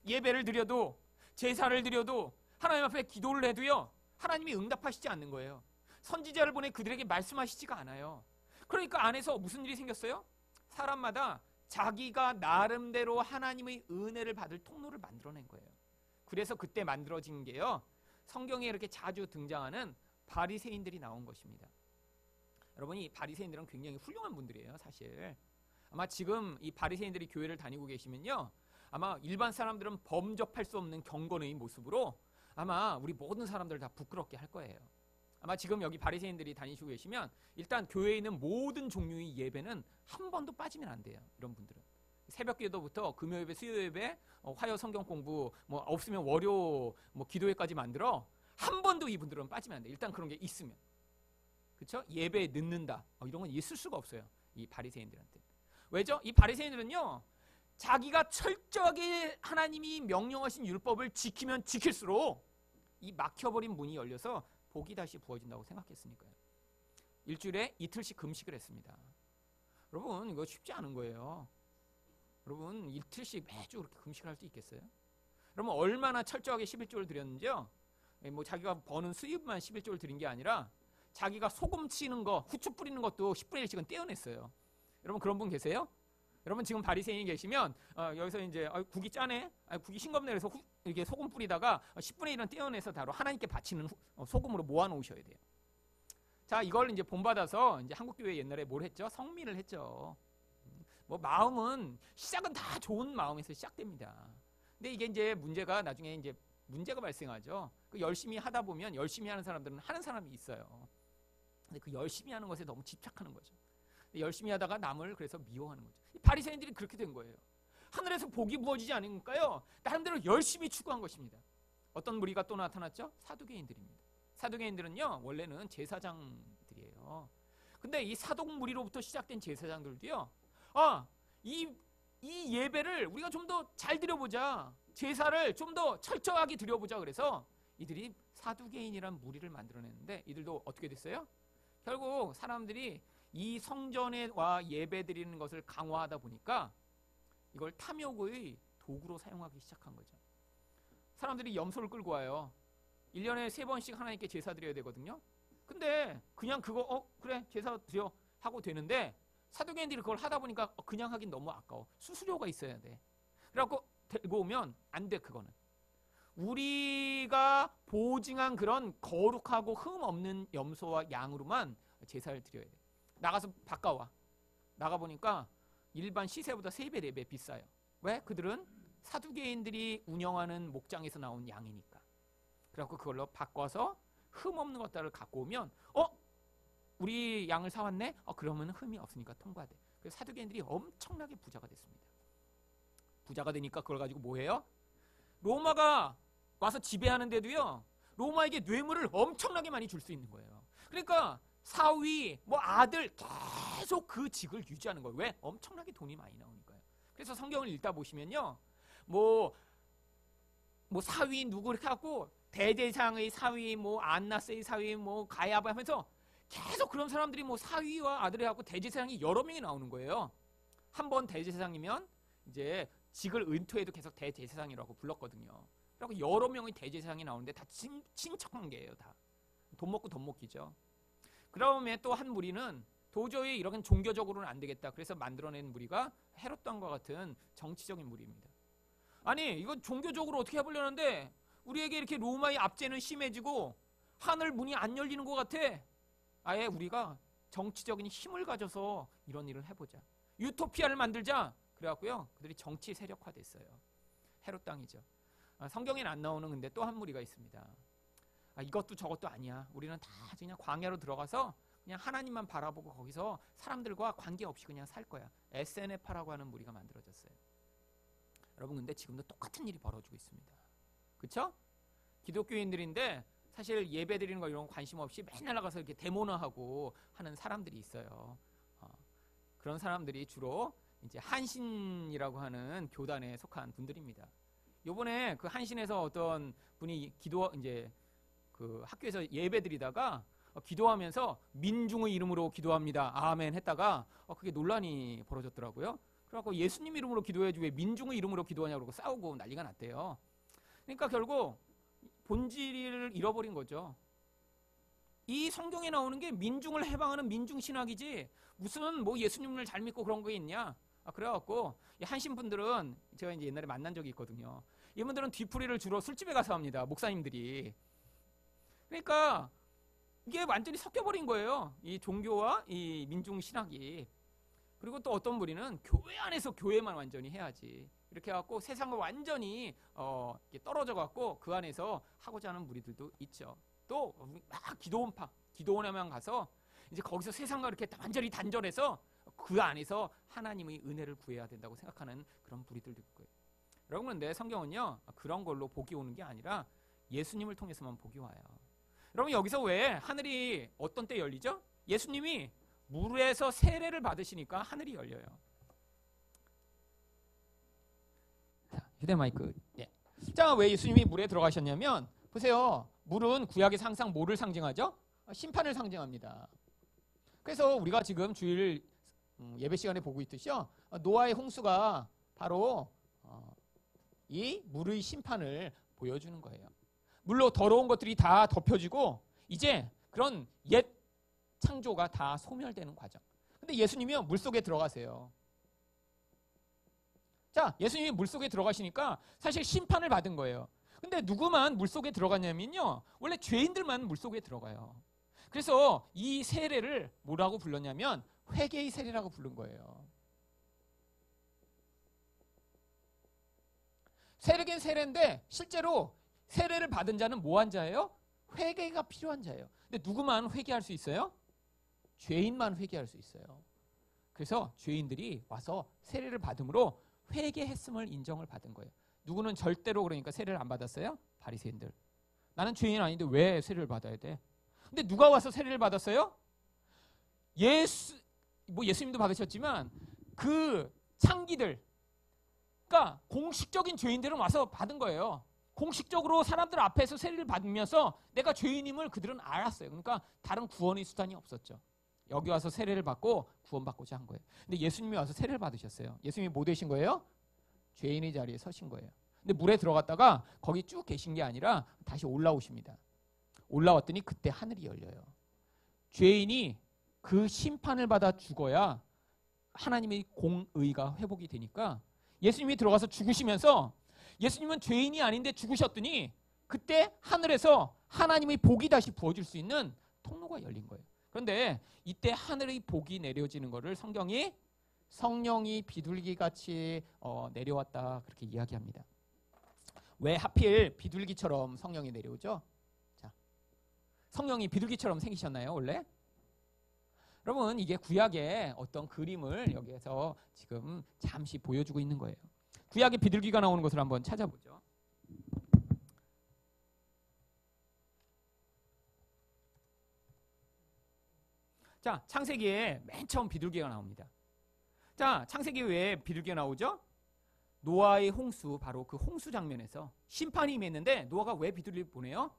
예배를 드려도, 제사를 드려도, 하나님 앞에 기도를 해도요, 하나님이 응답하시지 않는 거예요. 선지자를 보내 그들에게 말씀하시지가 않아요. 그러니까 안에서 무슨 일이 생겼어요? 사람마다 자기가 나름대로 하나님의 은혜를 받을 통로를 만들어낸 거예요. 그래서 그때 만들어진 게요, 성경에 이렇게 자주 등장하는 바리새인들이 나온 것입니다. 여러분, 이 바리새인들은 굉장히 훌륭한 분들이에요. 사실 아마 지금 이 바리새인들이 교회를 다니고 계시면요, 아마 일반 사람들은 범접할 수 없는 경건의 모습으로 아마 우리 모든 사람들을 다 부끄럽게 할 거예요. 아마 지금 여기 바리새인들이 다니시고 계시면 일단 교회에 있는 모든 종류의 예배는 한 번도 빠지면 안 돼요. 이런 분들은 새벽 기도부터 금요 예배, 수요 예배, 화요 성경 공부, 뭐 없으면 월요 뭐 기도회까지 만들어 한 번도 이분들은 빠지면 안 돼. 일단 그런 게 있으면, 그렇죠? 예배에 늦는다, 이런 건 있을 수가 없어요. 이 바리새인들한테. 왜죠? 이 바리새인들은요, 자기가 철저하게 하나님이 명령하신 율법을 지키면 지킬수록 이 막혀버린 문이 열려서 복이 다시 부어진다고 생각했으니까요. 일주일에 이틀씩 금식을 했습니다. 여러분, 이거 쉽지 않은 거예요. 여러분, 이틀씩 매주 그렇게 금식을 할 수 있겠어요? 여러분, 얼마나 철저하게 11조를 드렸는지요? 뭐 자기가 버는 수입만 11조를 드린 게 아니라 자기가 소금 치는 거, 후추 뿌리는 것도 10분의 1씩은 떼어냈어요. 여러분, 그런 분 계세요? 여러분, 지금 바리새인이 계시면 여기서 이제 국이 짜네, 국이 싱겁네, 그래서 이렇게 소금 뿌리다가 10분의 1은 떼어내서 바로 하나님께 바치는 소금으로 모아놓으셔야 돼요. 자, 이걸 이제 본받아서 이제 한국교회 옛날에 뭘 했죠? 성민을 했죠. 뭐 마음은 시작은 다 좋은 마음에서 시작됩니다. 근데 이게 이제 문제가 나중에 이제 문제가 발생하죠. 그 열심히 하다 보면 열심히 하는 사람들은 하는 사람이 있어요. 근데 그 열심히 하는 것에 너무 집착하는 거죠. 열심히 하다가 남을 그래서 미워하는 거죠. 이 바리새인들이 그렇게 된 거예요. 하늘에서 복이 부어지지 않으니까요, 나름대로 열심히 추구한 것입니다. 어떤 무리가 또 나타났죠? 사두개인들입니다. 사두개인들은요, 원래는 제사장들이에요. 근데 이 사독 무리로부터 시작된 제사장들도요, 이 예배를 우리가 좀 더 잘 드려보자, 제사를 좀 더 철저하게 드려보자, 그래서 이들이 사두개인이란 무리를 만들어냈는데, 이들도 어떻게 됐어요? 결국 사람들이 이 성전에 와 예배 드리는 것을 강화하다 보니까 이걸 탐욕의 도구로 사용하기 시작한 거죠. 사람들이 염소를 끌고 와요. 1년에 3번씩 하나님께 제사 드려야 되거든요. 근데 그냥 그거 그래 제사 드려 하고 되는데, 사두개인들이 그걸 하다 보니까 그냥 하긴 너무 아까워. 수수료가 있어야 돼. 그래갖고 들고 오면 안 돼. 그거는 우리가 보증한 그런 거룩하고 흠 없는 염소와 양으로만 제사를 드려야 돼. 나가서 바꿔와. 나가보니까 일반 시세보다 3배, 4배 비싸요. 왜? 그들은 사두개인들이 운영하는 목장에서 나온 양이니까. 그래갖고 그걸로 바꿔서 흠 없는 것들을 갖고 오면 우리 양을 사왔네? 그러면 흠이 없으니까 통과돼. 그래서 사두개인들이 엄청나게 부자가 됐습니다. 부자가 되니까 그걸 가지고 뭐 해요? 로마가 와서 지배하는데도요, 로마에게 뇌물을 엄청나게 많이 줄 수 있는 거예요. 그러니까 사위, 뭐 아들 계속 그 직을 유지하는 거예요. 왜? 엄청나게 돈이 많이 나오니까요. 그래서 성경을 읽다 보시면요, 뭐 사위 누구 이렇게 하고 대제사장의 사위, 뭐 안나스의 사위, 뭐 가야바 하면서 계속 그런 사람들이 뭐 사위와 아들이 하고 대제사장이 여러 명이 나오는 거예요. 한 번 대제사장이면 이제 직을 은퇴해도 계속 대제사장이라고 불렀거든요. 그리고 여러 명의 대제사장이 나오는데 다 친척관계예요. 다 돈 먹고 돈 먹기죠. 그다음에 또 한 무리는 도저히 이런 종교적으로는 안 되겠다. 그래서 만들어낸 무리가 헤롯 왕과 같은 정치적인 무리입니다. 아니 이건 종교적으로 어떻게 해보려는데 우리에게 이렇게 로마의 압제는 심해지고 하늘 문이 안 열리는 것 같아. 아예 우리가 정치적인 힘을 가져서 이런 일을 해보자. 유토피아를 만들자. 그래갖고요 그들이 정치 세력화됐어요. 헤롯 땅이죠. 성경에는 안 나오는 근데 또 한 무리가 있습니다. 이것도 저것도 아니야. 우리는 다 그냥 광야로 들어가서 그냥 하나님만 바라보고 거기서 사람들과 관계없이 그냥 살 거야. SNF라고 하는 무리가 만들어졌어요. 여러분 근데 지금도 똑같은 일이 벌어지고 있습니다. 그렇죠? 기독교인들인데 사실 예배 드리는 거 이런 거 관심 없이 맨날 나가서 이렇게 데모나하고 하는 사람들이 있어요. 그런 사람들이 주로 이제 한신이라고 하는 교단에 속한 분들입니다. 요번에 그 한신에서 어떤 분이 이제 그 학교에서 예배 드리다가 기도하면서 민중의 이름으로 기도합니다. 아멘 했다가 그게 논란이 벌어졌더라고요. 그래갖고 예수님 이름으로 기도해야지 왜 민중의 이름으로 기도하냐고 그러고 싸우고 난리가 났대요. 그러니까 결국 본질을 잃어버린 거죠. 이 성경에 나오는 게 민중을 해방하는 민중신학이지 무슨 뭐 예수님을 잘 믿고 그런 게 있냐. 그래갖고 한신분들은 제가 이제 옛날에 만난 적이 있거든요. 이분들은 뒤풀이를 주로 술집에 가서 합니다. 목사님들이. 그러니까 이게 완전히 섞여버린 거예요. 이 종교와 이 민중신학이. 그리고 또 어떤 무리는 교회 안에서 교회만 완전히 해야지. 이렇게 해갖고 세상을 완전히 떨어져 갖고 그 안에서 하고자 하는 무리들도 있죠. 또 막 기도원에만 가서 이제 거기서 세상과 이렇게 완전히 단절해서 그 안에서 하나님의 은혜를 구해야 된다고 생각하는 그런 무리들도 있고요. 여러분 근데 성경은요 그런 걸로 복이 오는 게 아니라 예수님을 통해서만 복이 와요. 여러분 여기서 왜 하늘이 어떤 때 열리죠? 예수님이 물에서 세례를 받으시니까 하늘이 열려요. 자, 휴대 마이크. 예. 자, 왜 예수님이 물에 들어가셨냐면 보세요. 물은 구약에서 항상 뭐를 상징하죠? 심판을 상징합니다. 그래서 우리가 지금 주일 예배 시간에 보고 있듯이요. 노아의 홍수가 바로 이 물의 심판을 보여주는 거예요. 물로 더러운 것들이 다 덮여지고 이제 그런 옛 창조가 다 소멸되는 과정. 근데 예수님이요 물속에 들어가세요. 자, 예수님이 물속에 들어가시니까 사실 심판을 받은 거예요. 근데 누구만 물속에 들어가냐면요 원래 죄인들만 물속에 들어가요. 그래서 이 세례를 뭐라고 불렀냐면 회개의 세례라고 부른 거예요. 세례긴 세례인데 실제로 세례를 받은 자는 뭐한 자예요? 회개가 필요한 자예요. 근데 누구만 회개할 수 있어요? 죄인만 회개할 수 있어요. 그래서 죄인들이 와서 세례를 받음으로 회개했음을 인정을 받은 거예요. 누구는 절대로 그러니까 세례를 안 받았어요? 바리새인들. 나는 죄인 아닌데 왜 세례를 받아야 돼? 근데 누가 와서 세례를 받았어요? 예수님도 받으셨지만 그 창기들, 그러니까 공식적인 죄인들은 와서 받은 거예요. 공식적으로 사람들 앞에서 세례를 받으면서 내가 죄인임을 그들은 알았어요. 그러니까 다른 구원의 수단이 없었죠. 여기 와서 세례를 받고 구원받고자 한 거예요. 근데 예수님이 와서 세례를 받으셨어요. 예수님이 뭐 되신 거예요? 죄인의 자리에 서신 거예요. 근데 물에 들어갔다가 거기 쭉 계신 게 아니라 다시 올라오십니다. 올라왔더니 그때 하늘이 열려요. 죄인이 그 심판을 받아 죽어야 하나님의 공의가 회복이 되니까 예수님이 들어가서 죽으시면서 예수님은 죄인이 아닌데 죽으셨더니 그때 하늘에서 하나님의 복이 다시 부어질 수 있는 통로가 열린 거예요. 그런데 이때 하늘의 복이 내려지는 것을 성경이 성령이 비둘기같이 내려왔다 그렇게 이야기합니다. 왜 하필 비둘기처럼 성령이 내려오죠? 자, 성령이 비둘기처럼 생기셨나요 원래? 여러분 이게 구약의 어떤 그림을 여기에서 지금 잠시 보여주고 있는 거예요. 구약에 비둘기가 나오는 것을 한번 찾아보죠. 자, 창세기에 맨 처음 비둘기가 나옵니다. 자, 창세기 왜 비둘기가 나오죠? 노아의 홍수, 바로 그 홍수 장면에서 심판이 임했는데 노아가 왜 비둘기를 보내요?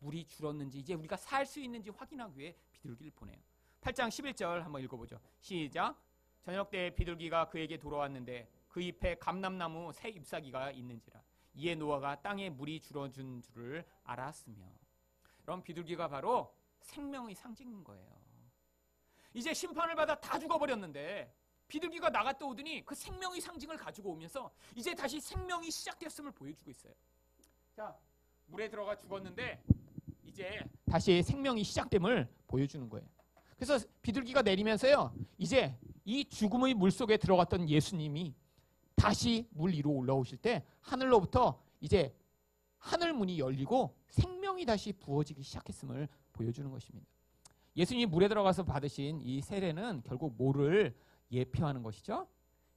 물이 줄었는지 이제 우리가 살 수 있는지 확인하기 위해 비둘기를 보내요. 8장 11절 한번 읽어보죠. 시작. 저녁 때 비둘기가 그에게 돌아왔는데 그 잎에 감람나무 새 잎사귀가 있는지라 이에 노아가 땅에 물이 줄어든 줄을 알았으며. 그럼 비둘기가 바로 생명의 상징인 거예요. 이제 심판을 받아 다 죽어버렸는데 비둘기가 나갔다 오더니 그 생명의 상징을 가지고 오면서 이제 다시 생명이 시작됐음을 보여주고 있어요. 자, 물에 들어가 죽었는데 이제 다시 생명이 시작됨을 보여주는 거예요. 그래서 비둘기가 내리면서요, 이제 이 죽음의 물 속에 들어갔던 예수님이 다시 물 위로 올라오실 때 하늘로부터 이제 하늘 문이 열리고 생명이 다시 부어지기 시작했음을 보여주는 것입니다. 예수님이 물에 들어가서 받으신 이 세례는 결국 뭐를 예표하는 것이죠?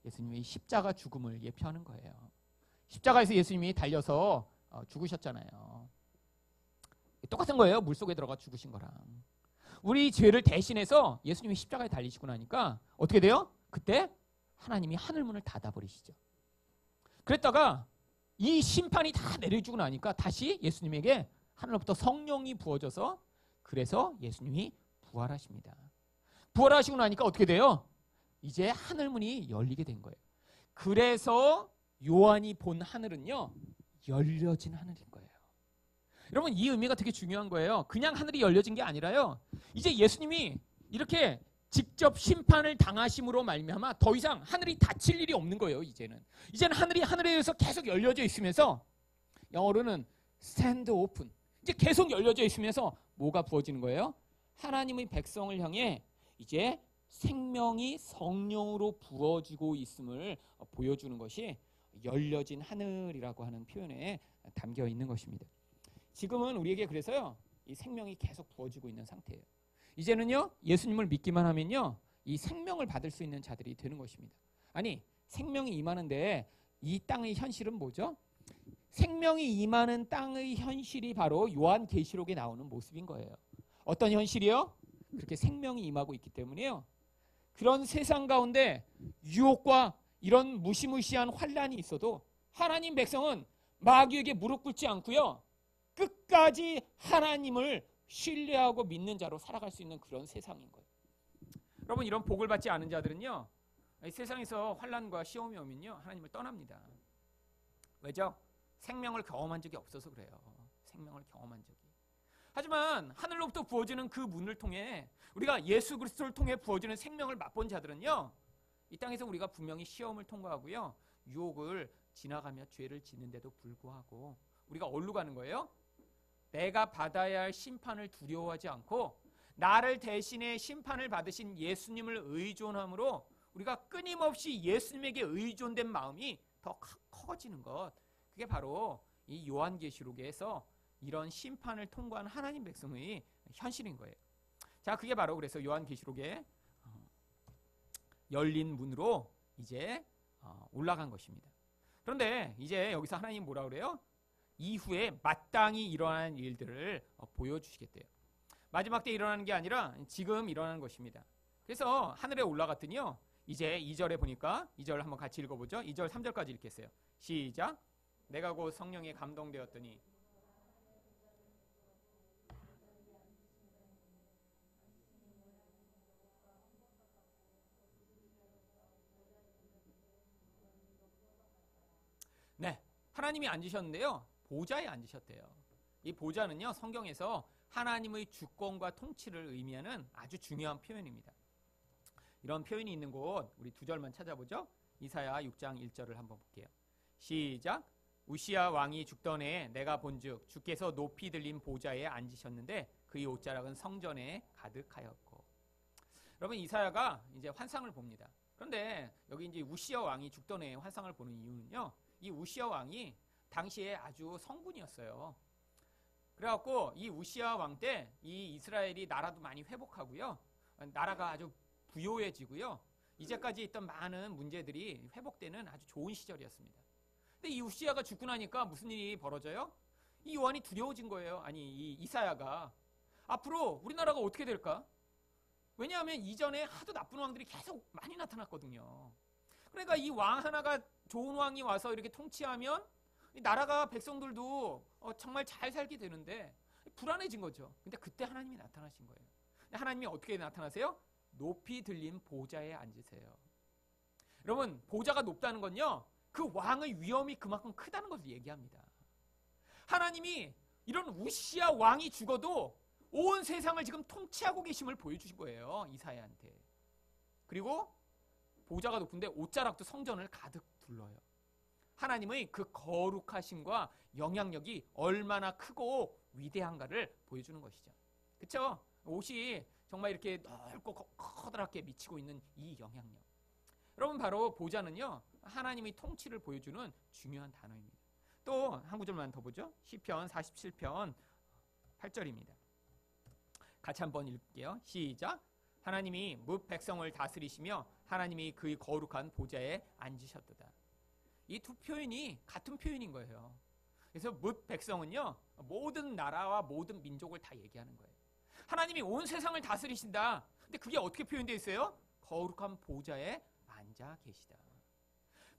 예수님의 십자가 죽음을 예표하는 거예요. 십자가에서 예수님이 달려서 죽으셨잖아요. 똑같은 거예요. 물속에 들어가 죽으신 거랑. 우리 죄를 대신해서 예수님이 십자가에 달리시고 나니까 어떻게 돼요? 그때 하나님이 하늘문을 닫아버리시죠. 그랬다가 이 심판이 다 내려주고 나니까 다시 예수님에게 하늘로부터 성령이 부어져서 그래서 예수님이 부활하십니다. 부활하시고 나니까 어떻게 돼요? 이제 하늘문이 열리게 된 거예요. 그래서 요한이 본 하늘은요, 열려진 하늘인 거예요. 여러분, 이 의미가 되게 중요한 거예요. 그냥 하늘이 열려진 게 아니라요, 이제 예수님이 이렇게 직접 심판을 당하심으로 말미암아 더 이상 하늘이 닫힐 일이 없는 거예요. 이제는 하늘이 하늘에 의해서 계속 열려져 있으면서, 영어로는 stand open, 이제 계속 열려져 있으면서 뭐가 부어지는 거예요? 하나님의 백성을 향해 이제 생명이 성령으로 부어지고 있음을 보여주는 것이 열려진 하늘이라고 하는 표현에 담겨 있는 것입니다. 지금은 우리에게 그래서요, 이 생명이 계속 부어지고 있는 상태예요. 이제는요, 예수님을 믿기만 하면요, 이 생명을 받을 수 있는 자들이 되는 것입니다. 아니, 생명이 임하는데 이 땅의 현실은 뭐죠? 생명이 임하는 땅의 현실이 바로 요한계시록에 나오는 모습인 거예요. 어떤 현실이요? 그렇게 생명이 임하고 있기 때문에요, 그런 세상 가운데 유혹과 이런 무시무시한 환란이 있어도 하나님 백성은 마귀에게 무릎 꿇지 않고요, 끝까지 하나님을 신뢰하고 믿는 자로 살아갈 수 있는 그런 세상인 거예요. 여러분, 이런 복을 받지 않은 자들은요, 세상에서 환란과 시험이 오면요, 하나님을 떠납니다. 왜죠? 생명을 경험한 적이 없어서 그래요. 생명을 경험한 적이. 하지만 하늘로부터 부어지는 그 문을 통해, 우리가 예수 그리스도를 통해 부어지는 생명을 맛본 자들은요, 이 땅에서 우리가 분명히 시험을 통과하고요, 유혹을 지나가며 죄를 짓는데도 불구하고 우리가 어디로 가는 거예요? 내가 받아야 할 심판을 두려워하지 않고 나를 대신해 심판을 받으신 예수님을 의존함으로 우리가 끊임없이 예수님에게 의존된 마음이 더 커지는 것, 그게 바로 이 요한계시록에서 이런 심판을 통과한 하나님 백성의 현실인 거예요. 자, 그게 바로 그래서 요한계시록에 열린 문으로 이제 올라간 것입니다. 그런데 이제 여기서 하나님 뭐라 그래요? 이후에 마땅히 일어난 일들을 보여주시겠대요. 마지막 때 일어나는 게 아니라 지금 일어나는 것입니다. 그래서 하늘에 올라갔더니요, 이제 2절에 보니까, 2절 한번 같이 읽어보죠. 2절 3절까지 읽겠어요. 시작. 내가 곧 성령에 감동되었더니 네, 하나님이 앉으셨는데요, 보좌에 앉으셨대요. 이 보좌는요, 성경에서 하나님의 주권과 통치를 의미하는 아주 중요한 표현입니다. 이런 표현이 있는 곳 우리 2절만 찾아보죠. 이사야 6장 1절을 한번 볼게요. 시작. 우시야 왕이 죽던 해에 내가 본즉 주께서 높이 들린 보좌에 앉으셨는데 그의 옷자락은 성전에 가득하였고. 여러분, 이사야가 이제 환상을 봅니다. 그런데 여기 이제 우시야 왕이 죽던 해에 환상을 보는 이유는요, 이 우시야 왕이 당시에 아주 성군이었어요. 그래갖고 이 우시야 왕 때 이 이스라엘이 나라도 많이 회복하고요, 나라가 아주 부요해지고요, 이제까지 있던 많은 문제들이 회복되는 아주 좋은 시절이었습니다. 근데 이 우시야가 죽고 나니까 무슨 일이 벌어져요? 이 요한이 두려워진 거예요. 아니, 이 이사야가 앞으로 우리나라가 어떻게 될까? 왜냐하면 이전에 하도 나쁜 왕들이 계속 많이 나타났거든요. 그러니까 이 왕 하나가 좋은 왕이 와서 이렇게 통치하면 이 나라가 백성들도 정말 잘 살게 되는데 불안해진 거죠. 근데 그때 하나님이 나타나신 거예요. 하나님이 어떻게 나타나세요? 높이 들린 보좌에 앉으세요. 여러분, 보좌가 높다는 건요, 그 왕의 위엄이 그만큼 크다는 것을 얘기합니다. 하나님이 이런 우시아 왕이 죽어도 온 세상을 지금 통치하고 계심을 보여주신 거예요, 이사야한테. 그리고 보좌가 높은데 옷자락도 성전을 가득 둘러요. 하나님의 그 거룩하심과 영향력이 얼마나 크고 위대한가를 보여주는 것이죠. 그렇죠? 옷이 정말 이렇게 넓고 커다랗게 미치고 있는 이 영향력. 여러분, 바로 보좌는요, 하나님의 통치를 보여주는 중요한 단어입니다. 또 한 구절만 더 보죠. 시편 47편 8절입니다. 같이 한번 읽을게요. 시작. 하나님이 뭇 백성을 다스리시며 하나님이 그의 거룩한 보좌에 앉으셨도다. 이 두 표현이 같은 표현인 거예요. 그래서 뭇 백성은요, 모든 나라와 모든 민족을 다 얘기하는 거예요. 하나님이 온 세상을 다스리신다. 근데 그게 어떻게 표현되어 있어요? 거룩한 보좌에 앉아 계시다.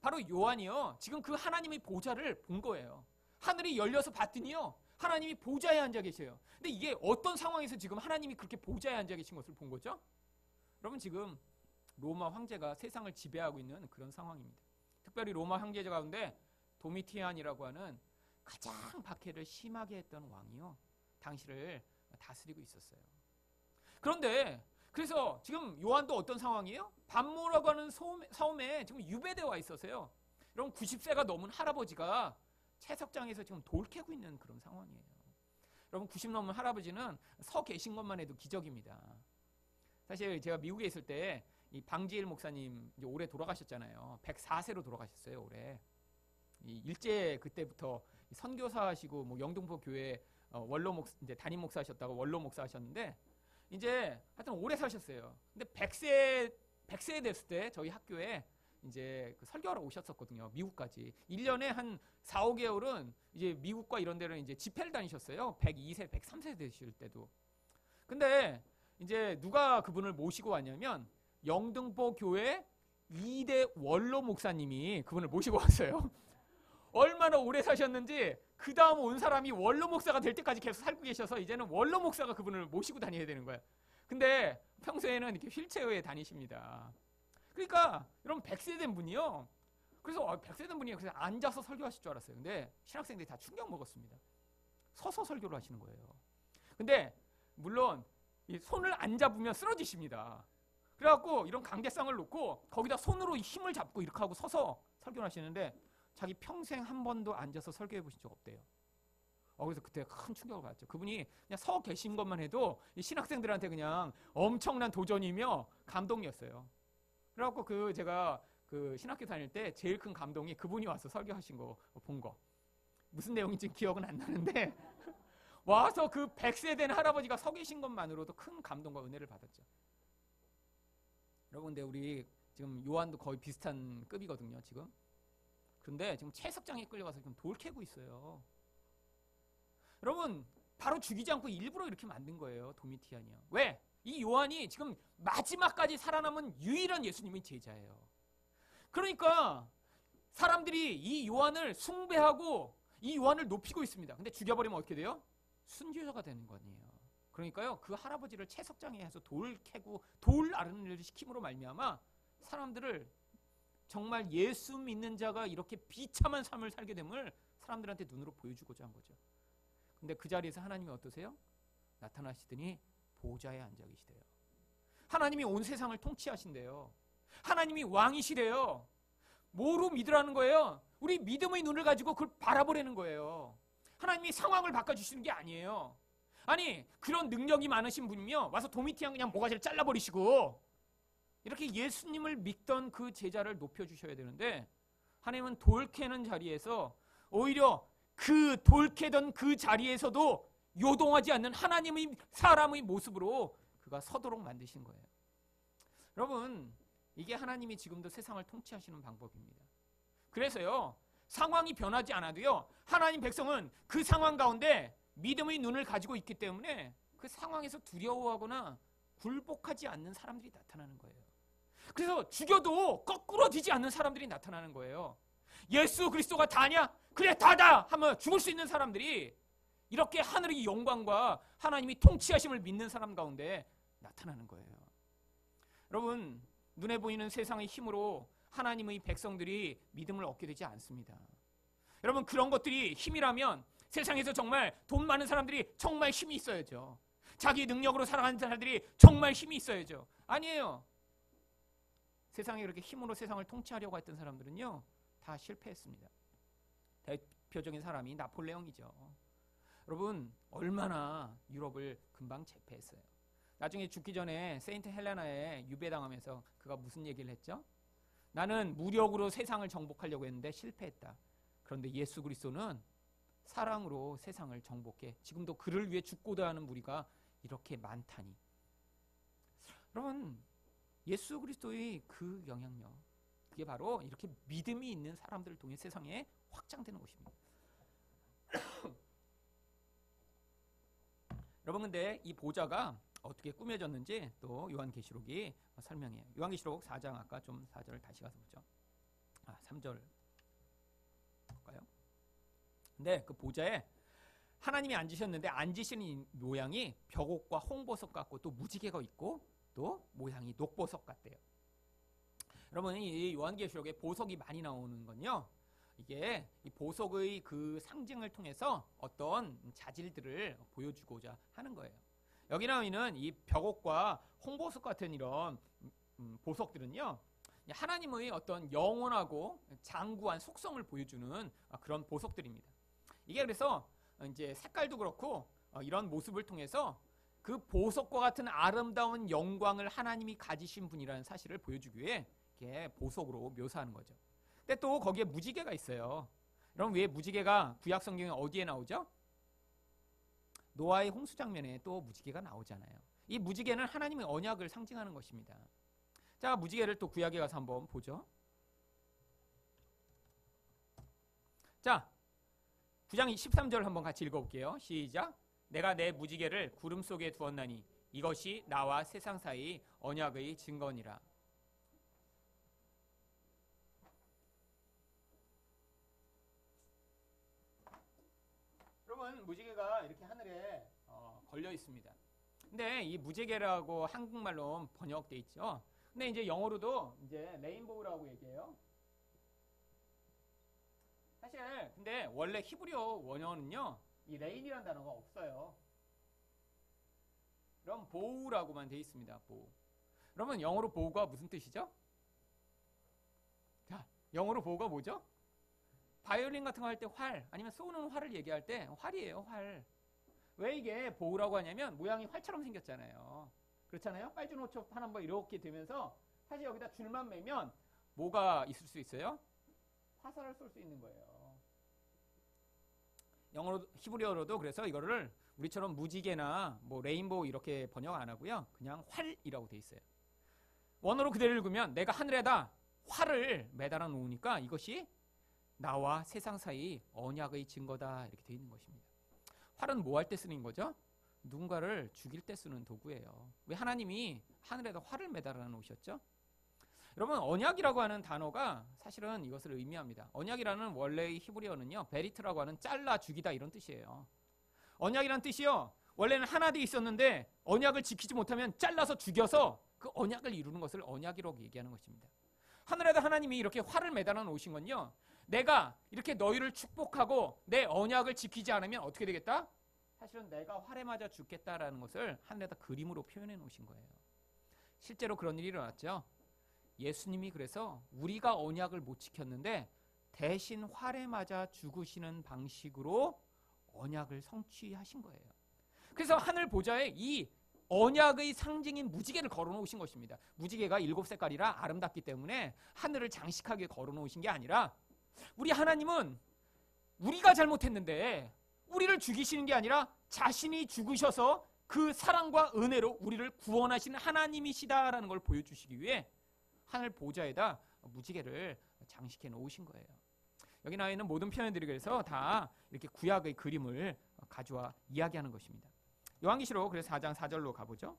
바로 요한이요, 지금 그 하나님의 보좌를 본 거예요. 하늘이 열려서 봤더니요, 하나님이 보좌에 앉아 계셔요. 근데 이게 어떤 상황에서 지금 하나님이 그렇게 보좌에 앉아 계신 것을 본 거죠? 여러분, 지금 로마 황제가 세상을 지배하고 있는 그런 상황입니다. 특별히 로마 황제 가운데 도미티안이라고 하는 가장 박해를 심하게 했던 왕이요, 당시를 다스리고 있었어요. 그런데 그래서 지금 요한도 어떤 상황이에요? 반모라고 하는 섬에 지금 유배되어 와 있어서요, 여러분 90세가 넘은 할아버지가 채석장에서 지금 돌 캐고 있는 그런 상황이에요. 여러분, 90 넘은 할아버지는 서 계신 것만 해도 기적입니다. 사실 제가 미국에 있을 때 이 방지일 목사님 이제 올해 돌아가셨잖아요. 104세로 돌아가셨어요, 올해. 이 일제 그때부터 선교사 하시고 뭐 영등포 교회 원로 목사, 이제 담임 목사 하셨다가 원로 목사 하셨는데 이제 하여튼 오래 사셨어요. 근데 100세 됐을 때 저희 학교에 이제 그 설교하러 오셨었거든요. 미국까지. 1년에 한 4, 5개월은 이제 미국과 이런 데를 이제 집회를 다니셨어요. 102세, 103세 되실 때도. 근데 이제 누가 그분을 모시고 왔냐면 영등포 교회 2대 원로 목사님이 그분을 모시고 왔어요. 얼마나 오래 사셨는지 그 다음 온 사람이 원로 목사가 될 때까지 계속 살고 계셔서 이제는 원로 목사가 그분을 모시고 다녀야 되는 거예요. 근데 평소에는 이렇게 휠체어에 다니십니다. 그러니까 여러분, 100세 된 분이요. 그래서 100세 된 분이 그래서 앉아서 설교하실 줄 알았어요. 근데 신학생들이 다 충격 먹었습니다. 서서 설교를 하시는 거예요. 근데 물론 이 손을 안 잡으면 쓰러지십니다. 그래갖고 이런 강대상을 놓고 거기다 손으로 힘을 잡고 이렇게 하고 서서 설교를 하시는데 자기 평생 한 번도 앉아서 설교해 보신 적 없대요. 그래서 그때 큰 충격을 받았죠. 그분이 그냥 서 계신 것만 해도 이 신학생들한테 그냥 엄청난 도전이며 감동이었어요. 그래갖고 제가 그 신학교 다닐 때 제일 큰 감동이 그분이 와서 설교하신 거 본 거. 무슨 내용인지 기억은 안 나는데 와서 그 100세 된 할아버지가 서 계신 것만으로도 큰 감동과 은혜를 받았죠. 여러분, 근데 우리 지금 요한도 거의 비슷한 급이거든요, 지금. 그런데 지금 채석장에 끌려가서 지금 돌 캐고 있어요. 여러분, 바로 죽이지 않고 일부러 이렇게 만든 거예요, 도미티안이요. 왜? 이 요한이 지금 마지막까지 살아남은 유일한 예수님의 제자예요. 그러니까 사람들이 이 요한을 숭배하고 이 요한을 높이고 있습니다. 근데 죽여버리면 어떻게 돼요? 순교자가 되는 거 아니에요. 그러니까요, 그 할아버지를 채석장에 해서 돌 캐고 돌 아르는 일을 시킴으로 말미암아 사람들을 정말 예수 믿는 자가 이렇게 비참한 삶을 살게 됨을 사람들한테 눈으로 보여주고자 한 거죠. 근데 그 자리에서 하나님이 어떠세요? 나타나시더니 보좌에 앉아 계시대요. 하나님이 온 세상을 통치하신대요. 하나님이 왕이시래요. 뭐로 믿으라는 거예요? 우리 믿음의 눈을 가지고 그걸 바라보라는 거예요. 하나님이 상황을 바꿔주시는 게 아니에요. 아니, 그런 능력이 많으신 분이면 와서 도미티안 그냥 모가지를 잘라버리시고 이렇게 예수님을 믿던 그 제자를 높여주셔야 되는데 하나님은 돌 캐는 자리에서 오히려 그 돌 캐던 그 자리에서도 요동하지 않는 하나님의 사람의 모습으로 그가 서도록 만드신 거예요. 여러분, 이게 하나님이 지금도 세상을 통치하시는 방법입니다. 그래서요, 상황이 변하지 않아도요, 하나님 백성은 그 상황 가운데 믿음의 눈을 가지고 있기 때문에 그 상황에서 두려워하거나 굴복하지 않는 사람들이 나타나는 거예요. 그래서 죽여도 거꾸러지지 않는 사람들이 나타나는 거예요. 예수 그리스도가 다냐? 그래 다다! 하면 죽을 수 있는 사람들이 이렇게 하늘의 영광과 하나님이 통치하심을 믿는 사람 가운데 나타나는 거예요. 여러분, 눈에 보이는 세상의 힘으로 하나님의 백성들이 믿음을 얻게 되지 않습니다. 여러분, 그런 것들이 힘이라면 세상에서 정말 돈 많은 사람들이 정말 힘이 있어야죠. 자기 능력으로 살아가는 사람들이 정말 힘이 있어야죠. 아니에요. 세상에 그렇게 힘으로 세상을 통치하려고 했던 사람들은요, 다 실패했습니다. 대표적인 사람이 나폴레옹이죠. 여러분, 얼마나 유럽을 금방 제패했어요. 나중에 죽기 전에 세인트 헬레나에 유배당하면서 그가 무슨 얘기를 했죠? 나는 무력으로 세상을 정복하려고 했는데 실패했다. 그런데 예수 그리스도는 사랑으로 세상을 정복해 지금도 그를 위해 죽고자 하는 무리가 이렇게 많다니. 여러분, 예수 그리스도의 그 영향력, 그게 바로 이렇게 믿음이 있는 사람들을 통해 세상에 확장되는 것입니다. 여러분, 근데 이 보좌가 어떻게 꾸며졌는지 또 요한계시록이 설명해요. 요한계시록 4장 아까 좀 4절 다시 가서 보죠. 3절 볼까요? 근데 그 보좌에 하나님이 앉으셨는데 앉으시는 모양이 벽옥과 홍보석 같고 또 무지개가 있고 또 모양이 녹보석 같대요. 여러분, 이 요한계시록에 보석이 많이 나오는 건요, 이게 이 보석의 그 상징을 통해서 어떤 자질들을 보여주고자 하는 거예요. 여기 나오는 이 벽옥과 홍보석 같은 이런 보석들은요, 하나님의 어떤 영원하고 장구한 속성을 보여주는 그런 보석들입니다. 이게 그래서 이제 색깔도 그렇고 이런 모습을 통해서 그 보석과 같은 아름다운 영광을 하나님이 가지신 분이라는 사실을 보여주기 위해 이렇게 보석으로 묘사하는 거죠. 근데 또 거기에 무지개가 있어요. 여러분, 왜 무지개가 구약 성경에 어디에 나오죠? 노아의 홍수 장면에 또 무지개가 나오잖아요. 이 무지개는 하나님의 언약을 상징하는 것입니다. 자, 무지개를 또 구약에 가서 한번 보죠. 자, 9장 13절 한번 같이 읽어볼게요. 시작. 내가 내 무지개를 구름 속에 두었나니 이것이 나와 세상 사이 언약의 증거니라. 여러분, 무지개가 이렇게 하늘에 걸려 있습니다. 근데 이 무지개라고 한국말로 번역돼 있죠. 근데 이제 영어로도 이제 레인보우라고 얘기해요. 사실 근데 원래 히브리어 원어는요, 이 레인이라는 단어가 없어요. 그럼 보우라고만 돼 있습니다. 보우. 그러면 영어로 보우가 무슨 뜻이죠? 자, 영어로 보우가 뭐죠? 바이올린 같은 거 할 때 활, 아니면 쏘는 활을 얘기할 때 활이에요, 활. 왜 이게 보우라고 하냐면 모양이 활처럼 생겼잖아요. 그렇잖아요? 빨주노초 하나 뭐 이렇게 되면서 사실 여기다 줄만 매면 뭐가 있을 수 있어요? 화살을 쏠 수 있는 거예요. 영어로, 히브리어로도 그래서 이거를 우리처럼 무지개나 뭐 레인보우 이렇게 번역 안 하고요, 그냥 활이라고 돼 있어요. 원어로 그대로 읽으면 내가 하늘에다 활을 매달아 놓으니까 이것이 나와 세상 사이 언약의 증거다, 이렇게 돼 있는 것입니다. 활은 뭐 할 때 쓰는 거죠? 누군가를 죽일 때 쓰는 도구예요. 왜 하나님이 하늘에다 활을 매달아 놓으셨죠? 여러분, 언약이라고 하는 단어가 사실은 이것을 의미합니다. 언약이라는 원래의 히브리어는요, 베리트라고 하는 잘라 죽이다 이런 뜻이에요. 언약이란 뜻이요, 원래는 하나 돼 있었는데 언약을 지키지 못하면 잘라서 죽여서 그 언약을 이루는 것을 언약이라고 얘기하는 것입니다. 하늘에다 하나님이 이렇게 활을 매달아 놓으신 건요, 내가 이렇게 너희를 축복하고 내 언약을 지키지 않으면 어떻게 되겠다? 사실은 내가 활에 맞아 죽겠다라는 것을 하늘에다 그림으로 표현해 놓으신 거예요. 실제로 그런 일이 일어났죠. 예수님이 그래서 우리가 언약을 못 지켰는데 대신 활에 맞아 죽으시는 방식으로 언약을 성취하신 거예요. 그래서 하늘 보좌에 이 언약의 상징인 무지개를 걸어 놓으신 것입니다. 무지개가 7색깔이라 아름답기 때문에 하늘을 장식하게 걸어 놓으신 게 아니라, 우리 하나님은 우리가 잘못했는데 우리를 죽이시는 게 아니라 자신이 죽으셔서 그 사랑과 은혜로 우리를 구원하시는 하나님이시다라는 걸 보여주시기 위해 하늘 보좌에다 무지개를 장식해 놓으신 거예요. 여기 나와 있는 모든 표현들이 그래서 다 이렇게 구약의 그림을 가져와 이야기하는 것입니다. 요한계시록 그래서 4장 4절로 가보죠.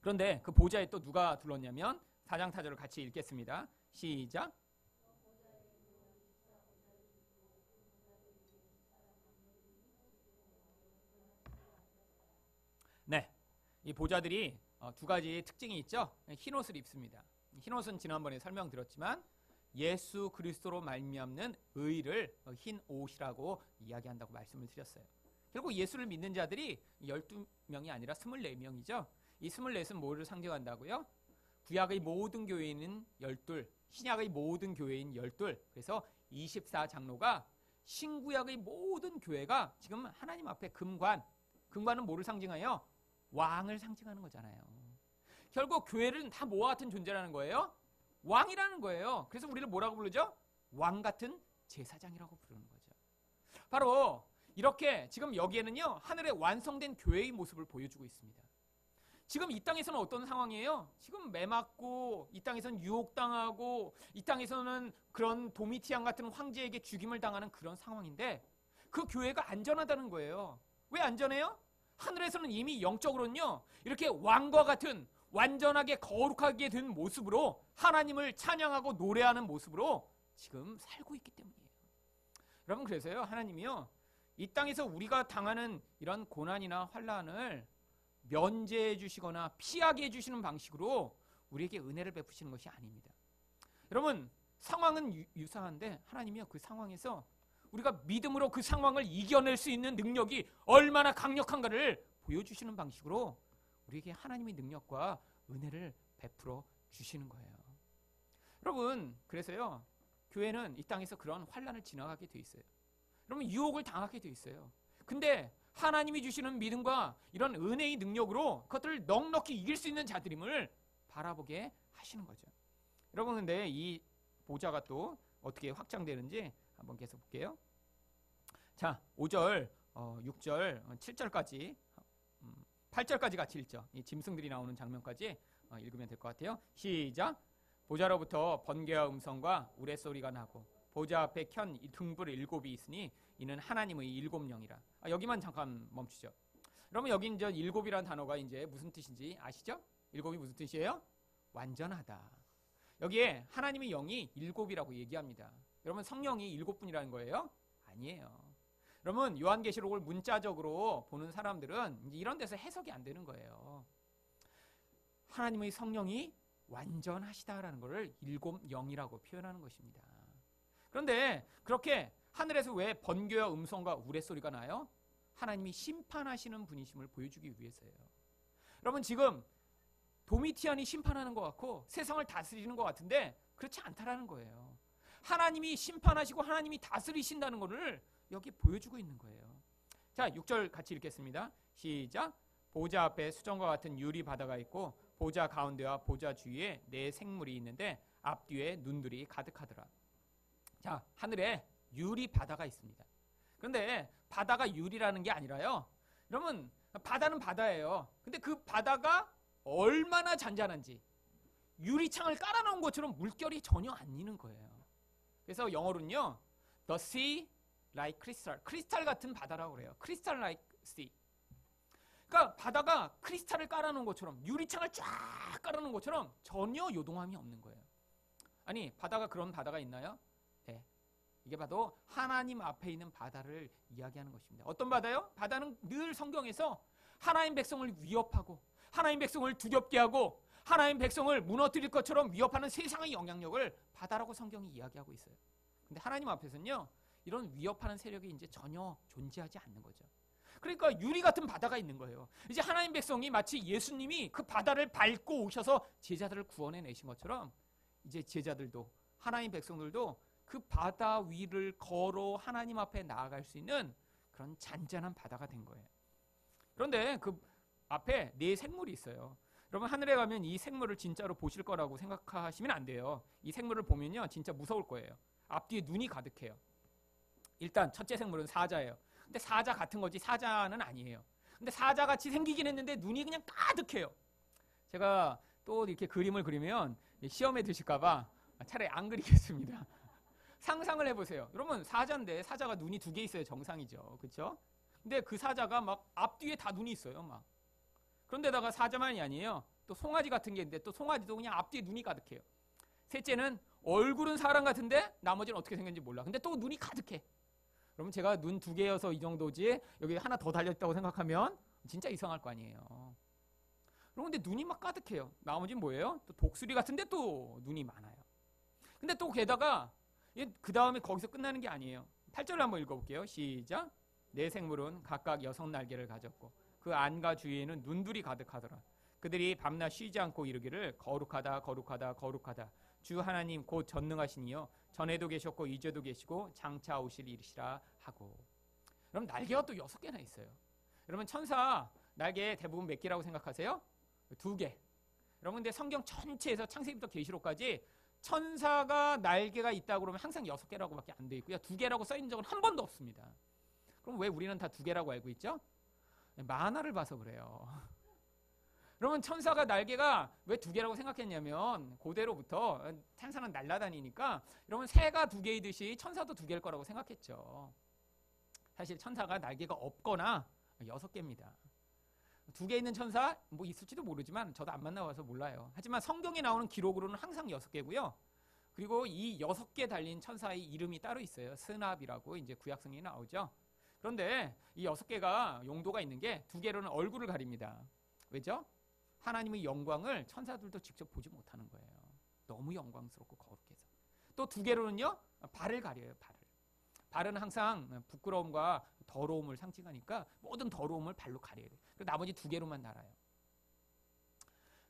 그런데 그 보좌에 또 누가 둘렀냐면 4장 4절을 같이 읽겠습니다. 시작. 네, 이 보좌들이 두 가지 특징이 있죠. 흰 옷을 입습니다. 흰 옷은 지난번에 설명드렸지만 예수 그리스도로 말미암는 의를 흰 옷이라고 이야기한다고 말씀을 드렸어요. 결국 예수를 믿는 자들이 12명이 아니라 24명이죠. 이 24은 뭐를 상징한다고요? 구약의 모든 교회는 12, 신약의 모든 교회인 12. 그래서 24장로가 신구약의 모든 교회가 지금 하나님 앞에 금관은 뭐를 상징해요? 왕을 상징하는 거잖아요. 결국 교회는 다 뭐와 같은 존재라는 거예요? 왕이라는 거예요. 그래서 우리를 뭐라고 부르죠? 왕 같은 제사장이라고 부르는 거죠. 바로 이렇게 지금 여기에는요, 하늘에 완성된 교회의 모습을 보여주고 있습니다. 지금 이 땅에서는 어떤 상황이에요? 지금 매맞고, 이 땅에서는 유혹당하고, 이 땅에서는 그런 도미티안 같은 황제에게 죽임을 당하는 그런 상황인데, 그 교회가 안전하다는 거예요. 왜 안전해요? 하늘에서는 이미 영적으로는요, 이렇게 왕과 같은 완전하게 거룩하게 된 모습으로 하나님을 찬양하고 노래하는 모습으로 지금 살고 있기 때문이에요. 여러분, 그래서요, 하나님이요, 이 땅에서 우리가 당하는 이런 고난이나 환난을 면제해 주시거나 피하게 해주시는 방식으로 우리에게 은혜를 베푸시는 것이 아닙니다. 여러분, 상황은 유사한데 하나님이요, 그 상황에서 우리가 믿음으로 그 상황을 이겨낼 수 있는 능력이 얼마나 강력한가를 보여주시는 방식으로 우리에게 하나님의 능력과 은혜를 베풀어 주시는 거예요. 여러분, 그래서요, 교회는 이 땅에서 그런 환난을 지나가게 돼 있어요. 여러분, 유혹을 당하게 돼 있어요. 근데 하나님이 주시는 믿음과 이런 은혜의 능력으로 그것들을 넉넉히 이길 수 있는 자들임을 바라보게 하시는 거죠. 여러분, 근데 이 보좌가 또 어떻게 확장되는지 한번 계속 볼게요. 자, 5절, 6절, 7절까지, 8절까지 같이 읽죠. 이 짐승들이 나오는 장면까지 읽으면 될 것 같아요. 시작. 보좌로부터 번개와 음성과 우레소리가 나고 보좌 앞에 켠 등불 7이 있으니 이는 하나님의 7영이라. 여기만 잠깐 멈추죠. 여러분, 여기 이제 7이라는 단어가 이제 무슨 뜻인지 아시죠? 7이 무슨 뜻이에요? 완전하다. 여기에 하나님의 영이 7이라고 얘기합니다. 여러분, 성령이 7분이라는 거예요? 아니에요. 여러분, 요한계시록을 문자적으로 보는 사람들은 이제 이런 데서 해석이 안 되는 거예요. 하나님의 성령이 완전하시다라는 것을 7영이라고 표현하는 것입니다. 그런데 그렇게 하늘에서 왜 번개와 음성과 우레소리가 나요? 하나님이 심판하시는 분이심을 보여주기 위해서예요. 여러분, 지금 도미티안이 심판하는 것 같고 세상을 다스리는 것 같은데 그렇지 않다라는 거예요. 하나님이 심판하시고 하나님이 다스리신다는 것을 여기 보여주고 있는 거예요. 자, 6절 같이 읽겠습니다. 시작. 보좌 앞에 수정과 같은 유리 바다가 있고 보좌 가운데와 보좌 주위에 네 생물이 있는데 앞뒤에 눈들이 가득하더라. 자, 하늘에 유리 바다가 있습니다. 그런데 바다가 유리라는 게 아니라요, 여러분, 바다는 바다예요. 근데 그 바다가 얼마나 잔잔한지 유리창을 깔아놓은 것처럼 물결이 전혀 안 나는 거예요. 그래서 영어로는요, The sea like crystal, 크리스탈 같은 바다라고 그래요. crystal like sea. 그러니까 바다가 크리스탈을 깔아놓은 것처럼, 유리창을 쫙 깔아놓은 것처럼 전혀 요동함이 없는 거예요. 아니, 바다가 그런 바다가 있나요? 네. 이게 바로 하나님 앞에 있는 바다를 이야기하는 것입니다. 어떤 바다요? 바다는 늘 성경에서 하나님 백성을 위협하고 하나님 백성을 두렵게 하고 하나님 백성을 무너뜨릴 것처럼 위협하는 세상의 영향력을 바다라고 성경이 이야기하고 있어요. 근데 하나님 앞에서는요, 이런 위협하는 세력이 이제 전혀 존재하지 않는 거죠. 그러니까 유리 같은 바다가 있는 거예요. 이제 하나님 백성이 마치 예수님이 그 바다를 밟고 오셔서 제자들을 구원해 내신 것처럼 이제 제자들도, 하나님 백성들도 그 바다 위를 걸어 하나님 앞에 나아갈 수 있는 그런 잔잔한 바다가 된 거예요. 그런데 그 앞에 네 생물이 있어요. 여러분, 하늘에 가면 이 생물을 진짜로 보실 거라고 생각하시면 안 돼요. 이 생물을 보면요, 진짜 무서울 거예요. 앞뒤에 눈이 가득해요. 일단 첫째 생물은 사자예요. 근데 사자 같은 거지 사자는 아니에요. 근데 사자같이 생기긴 했는데 눈이 그냥 가득해요. 제가 또 이렇게 그림을 그리면 시험에 드실까 봐 차라리 안 그리겠습니다. 상상을 해보세요. 여러분, 사자인데 사자가 눈이 2개 있어야 정상이죠. 그렇죠? 근데 그 사자가 막 앞뒤에 다 눈이 있어요. 막. 그런데다가 사자만이 아니에요. 또 또 송아지 같은 게 있는데 또 송아지도 그냥 앞뒤에 눈이 가득해요. 셋째는 얼굴은 사람 같은데 나머지는 어떻게 생겼는지 몰라. 근데 또 눈이 가득해. 그러면 제가 눈 2개여서 이 정도지 여기 하나 더 달려있다고 생각하면 진짜 이상할 거 아니에요. 그런데 눈이 막 가득해요. 나머지는 뭐예요? 또 독수리 같은데 또 눈이 많아요. 근데 또 게다가 그 다음에 거기서 끝나는 게 아니에요. 8절을 한번 읽어볼게요. 시작. 네 생물은 각각 6날개를 가졌고 그 안과 주위에는 눈들이 가득하더라. 그들이 밤낮 쉬지 않고 이르기를 거룩하다 거룩하다 거룩하다 주 하나님 곧 전능하신 이여 전에도 계셨고 이제도 계시고 장차 오실 이르시라 하고. 그럼 날개가 또 6개나 있어요. 여러분 천사 날개 대부분 몇 개라고 생각하세요? 2개. 여러분 근데 성경 전체에서 창세기부터 계시록까지 천사가 날개가 있다고 그러면 항상 6개라고밖에 안 돼 있고요. 2개라고 써 있는 적은 한 번도 없습니다. 그럼 왜 우리는 다 2개라고 알고 있죠? 만화를 봐서 그래요. 그러면 천사가 날개가 왜 2개라고 생각했냐면 고대로부터 천사는 날아다니니까 여러분 새가 2개이듯이 천사도 2개일 거라고 생각했죠. 사실 천사가 날개가 없거나 6개입니다. 2개 있는 천사 뭐 있을지도 모르지만 저도 안 만나봐서 몰라요. 하지만 성경에 나오는 기록으로는 항상 6개고요. 그리고 이 6개 달린 천사의 이름이 따로 있어요. 스납이라고 이제 구약성경에 나오죠. 그런데 이 6개가 용도가 있는 게 2개로는 얼굴을 가립니다. 왜죠? 하나님의 영광을 천사들도 직접 보지 못하는 거예요. 너무 영광스럽고 거룩해서. 또 2개로는요. 발을 가려요. 발은 항상 부끄러움과 더러움을 상징하니까 모든 더러움을 발로 가려야 돼요. 나머지 2개로만 날아요.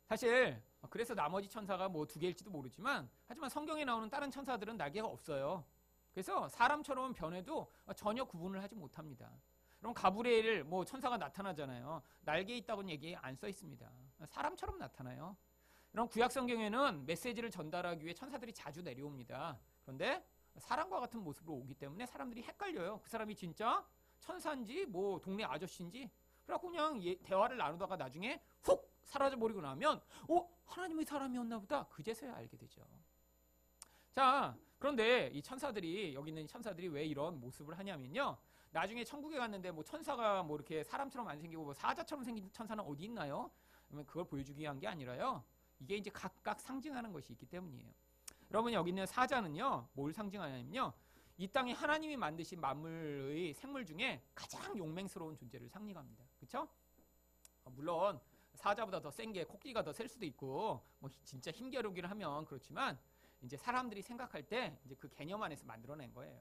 사실 그래서 나머지 천사가 뭐 2개일지도 모르지만 하지만 성경에 나오는 다른 천사들은 날개가 없어요. 그래서 사람처럼 변해도 전혀 구분을 하지 못합니다. 그럼 가브리엘 뭐 천사가 나타나잖아요. 날개 있다고는 얘기 안 써 있습니다. 사람처럼 나타나요. 그럼 구약 성경에는 메시지를 전달하기 위해 천사들이 자주 내려옵니다. 그런데 사람과 같은 모습으로 오기 때문에 사람들이 헷갈려요. 그 사람이 진짜 천사인지 뭐 동네 아저씨인지. 그래갖고 그냥 대화를 나누다가 나중에 훅 사라져버리고 나면 하나님의 사람이었나 보다. 그제서야 알게 되죠. 자, 그런데 이 천사들이 여기 있는 천사들이 왜 이런 모습을 하냐면요. 나중에 천국에 갔는데 뭐 천사가 뭐 이렇게 사람처럼 안 생기고 뭐 사자처럼 생긴 천사는 어디 있나요? 그러면 그걸 보여주기 위한 게 아니라요. 이게 이제 각각 상징하는 것이 있기 때문이에요. 여러분 여기 있는 사자는요. 뭘 상징하냐면요. 이 땅에 하나님이 만드신 만물의 생물 중에 가장 용맹스러운 존재를 상징합니다. 그렇죠? 물론 사자보다 더 센 게 코끼리가 더 셀 수도 있고 뭐 진짜 힘겨루기를 하면 그렇지만 이제 사람들이 생각할 때 이제 그 개념 안에서 만들어낸 거예요.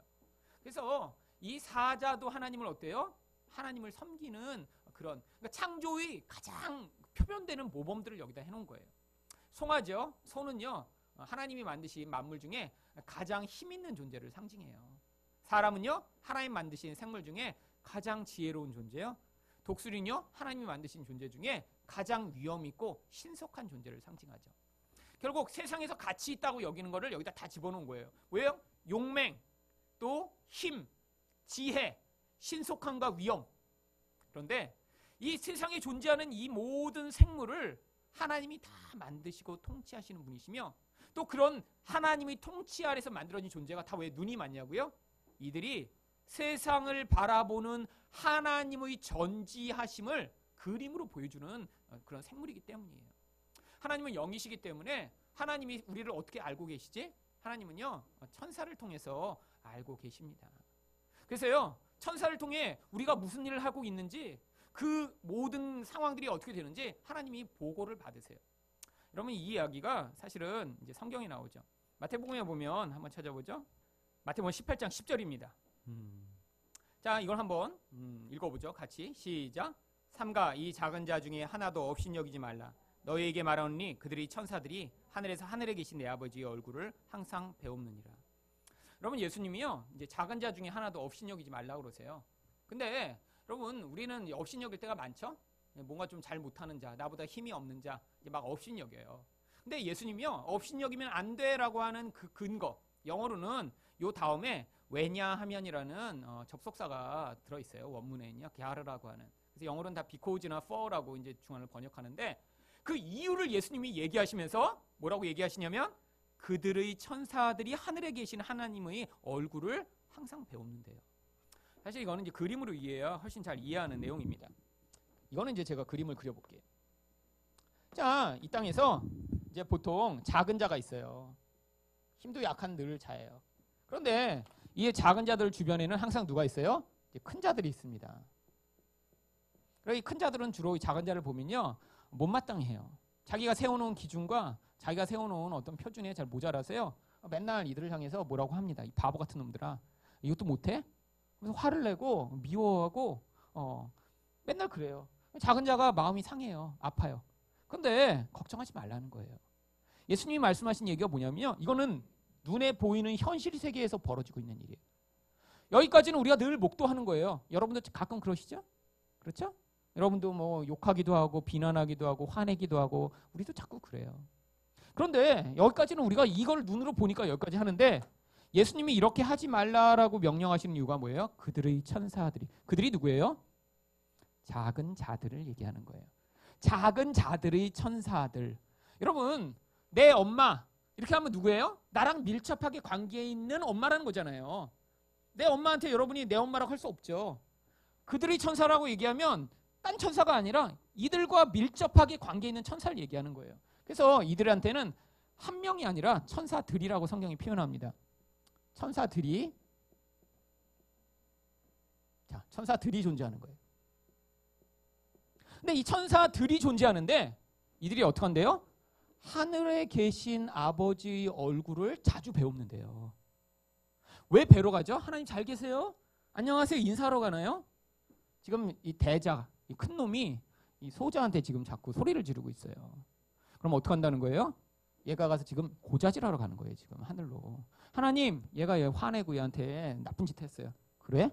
그래서 이 사자도 하나님을 어때요? 하나님을 섬기는 그런 그러니까 창조의 가장 표현되는 모범들을 여기다 해놓은 거예요. 송아지요. 소는요. 하나님이 만드신 만물 중에 가장 힘 있는 존재를 상징해요. 사람은요. 하나님 만드신 생물 중에 가장 지혜로운 존재요. 독수리는요. 하나님이 만드신 존재 중에 가장 위험 있고 신속한 존재를 상징하죠. 결국 세상에서 가치 있다고 여기는 거를 여기다 다 집어넣은 거예요. 왜요? 용맹, 또 힘, 지혜, 신속함과 위험. 그런데 이 세상에 존재하는 이 모든 생물을 하나님이 다 만드시고 통치하시는 분이시며 또 그런 하나님의 통치 아래서 만들어진 존재가 다 왜 눈이 많냐고요? 이들이 세상을 바라보는 하나님의 전지하심을 그림으로 보여주는 그런 생물이기 때문이에요. 하나님은 영이시기 때문에 하나님이 우리를 어떻게 알고 계시지? 하나님은요 천사를 통해서 알고 계십니다. 그래서요 천사를 통해 우리가 무슨 일을 하고 있는지 그 모든 상황들이 어떻게 되는지 하나님이 보고를 받으세요. 여러분 이 이야기가 사실은 이제 성경에 나오죠. 마태복음에 보면 한번 찾아보죠. 마태복음 18장 10절입니다. 자 이걸 한번 읽어보죠. 같이 시작. 삼가 이 작은 자 중에 하나도 업신여기지 말라. 너희에게 말하노니 그들이 천사들이 하늘에서 하늘에 계신 내 아버지의 얼굴을 항상 배웁느니라. 여러분 예수님이요 이제 작은 자 중에 하나도 업신여기지 말라고 그러세요. 근데 여러분 우리는 업신여길 때가 많죠. 뭔가 좀 잘 못하는 자, 나보다 힘이 없는 자 이제 막 업신여겨요. 근데 예수님이요 업신여기면 안 돼라고 하는 그 근거 영어로는 요 다음에 왜냐하면이라는 접속사가 들어있어요. 원문에는요 게하르라고 하는. 그래서 영어로는 다 because나 for라고 이제 중간을 번역하는데 그 이유를 예수님이 얘기하시면서 뭐라고 얘기하시냐면 그들의 천사들이 하늘에 계신 하나님의 얼굴을 항상 배웁는데요. 사실 이거는 이제 그림으로 이해해야 훨씬 잘 이해하는 내용입니다. 이거는 이제 제가 그림을 그려볼게요. 자, 이 땅에서 이제 보통 작은 자가 있어요. 힘도 약한 늘 자예요. 그런데 이 작은 자들 주변에는 항상 누가 있어요? 이제 큰 자들이 있습니다. 그리고 이 큰 자들은 주로 이 작은 자를 보면요, 못마땅해요. 자기가 세워놓은 기준과 자기가 세워놓은 어떤 표준에 잘 모자라서요, 맨날 이들을 향해서 뭐라고 합니다. 이 바보 같은 놈들아, 이것도 못해? 그래서 화를 내고 미워하고 맨날 그래요. 작은 자가 마음이 상해요. 아파요. 그런데 걱정하지 말라는 거예요. 예수님이 말씀하신 얘기가 뭐냐면요, 이거는 눈에 보이는 현실 세계에서 벌어지고 있는 일이에요. 여기까지는 우리가 늘 목도하는 거예요. 여러분도 가끔 그러시죠? 그렇죠? 여러분도 뭐 욕하기도 하고 비난하기도 하고 화내기도 하고 우리도 자꾸 그래요. 그런데 여기까지는 우리가 이걸 눈으로 보니까 여기까지 하는데, 예수님이 이렇게 하지 말라라고 명령하시는 이유가 뭐예요? 그들의 천사들이, 그들이 누구예요? 작은 자들을 얘기하는 거예요. 작은 자들의 천사들. 여러분, 내 엄마 이렇게 하면 누구예요? 나랑 밀접하게 관계에 있는 엄마라는 거잖아요. 내 엄마한테 여러분이 내 엄마라고 할 수 없죠. 그들의 천사라고 얘기하면 딴 천사가 아니라 이들과 밀접하게 관계에 있는 천사를 얘기하는 거예요. 그래서 이들한테는 한 명이 아니라 천사들이라고 성경이 표현합니다. 천사들이, 자, 천사들이 존재하는 거예요. 근데 이 천사들이 존재하는데 이들이 어떻게 한대요? 하늘에 계신 아버지의 얼굴을 자주 배웁는데요. 왜 뵈러 가죠? 하나님 잘 계세요? 안녕하세요 인사하러 가나요? 지금 이 대자, 이 큰 놈이 이 소자한테 지금 자꾸 소리를 지르고 있어요. 그럼 어떻게 한다는 거예요? 얘가 가서 지금 고자질하러 가는 거예요. 지금 하늘로. 하나님, 얘가 얘 화내고 얘한테 나쁜 짓 했어요. 그래?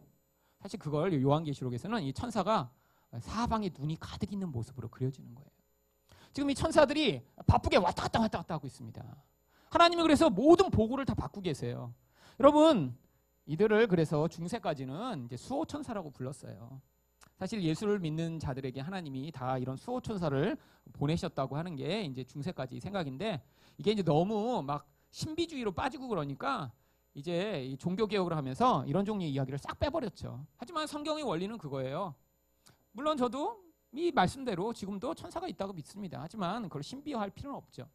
사실 그걸 요한계시록에서는 이 천사가 사방에 눈이 가득 있는 모습으로 그려지는 거예요. 지금 이 천사들이 바쁘게 왔다 갔다 하고 있습니다. 하나님이 그래서 모든 보고를 다 받고 계세요. 여러분, 이들을 그래서 중세까지는 이제 수호천사라고 불렀어요. 사실 예수를 믿는 자들에게 하나님이 다 이런 수호천사를 보내셨다고 하는 게 이제 중세까지 생각인데, 이게 이제 너무 막 신비주의로 빠지고 그러니까 이제 이 종교개혁을 하면서 이런 종류의 이야기를 싹 빼버렸죠. 하지만 성경의 원리는 그거예요. 물론 저도 이 말씀대로 지금도 천사가 있다고 믿습니다. 하지만 그걸 신비화할 필요는 없죠.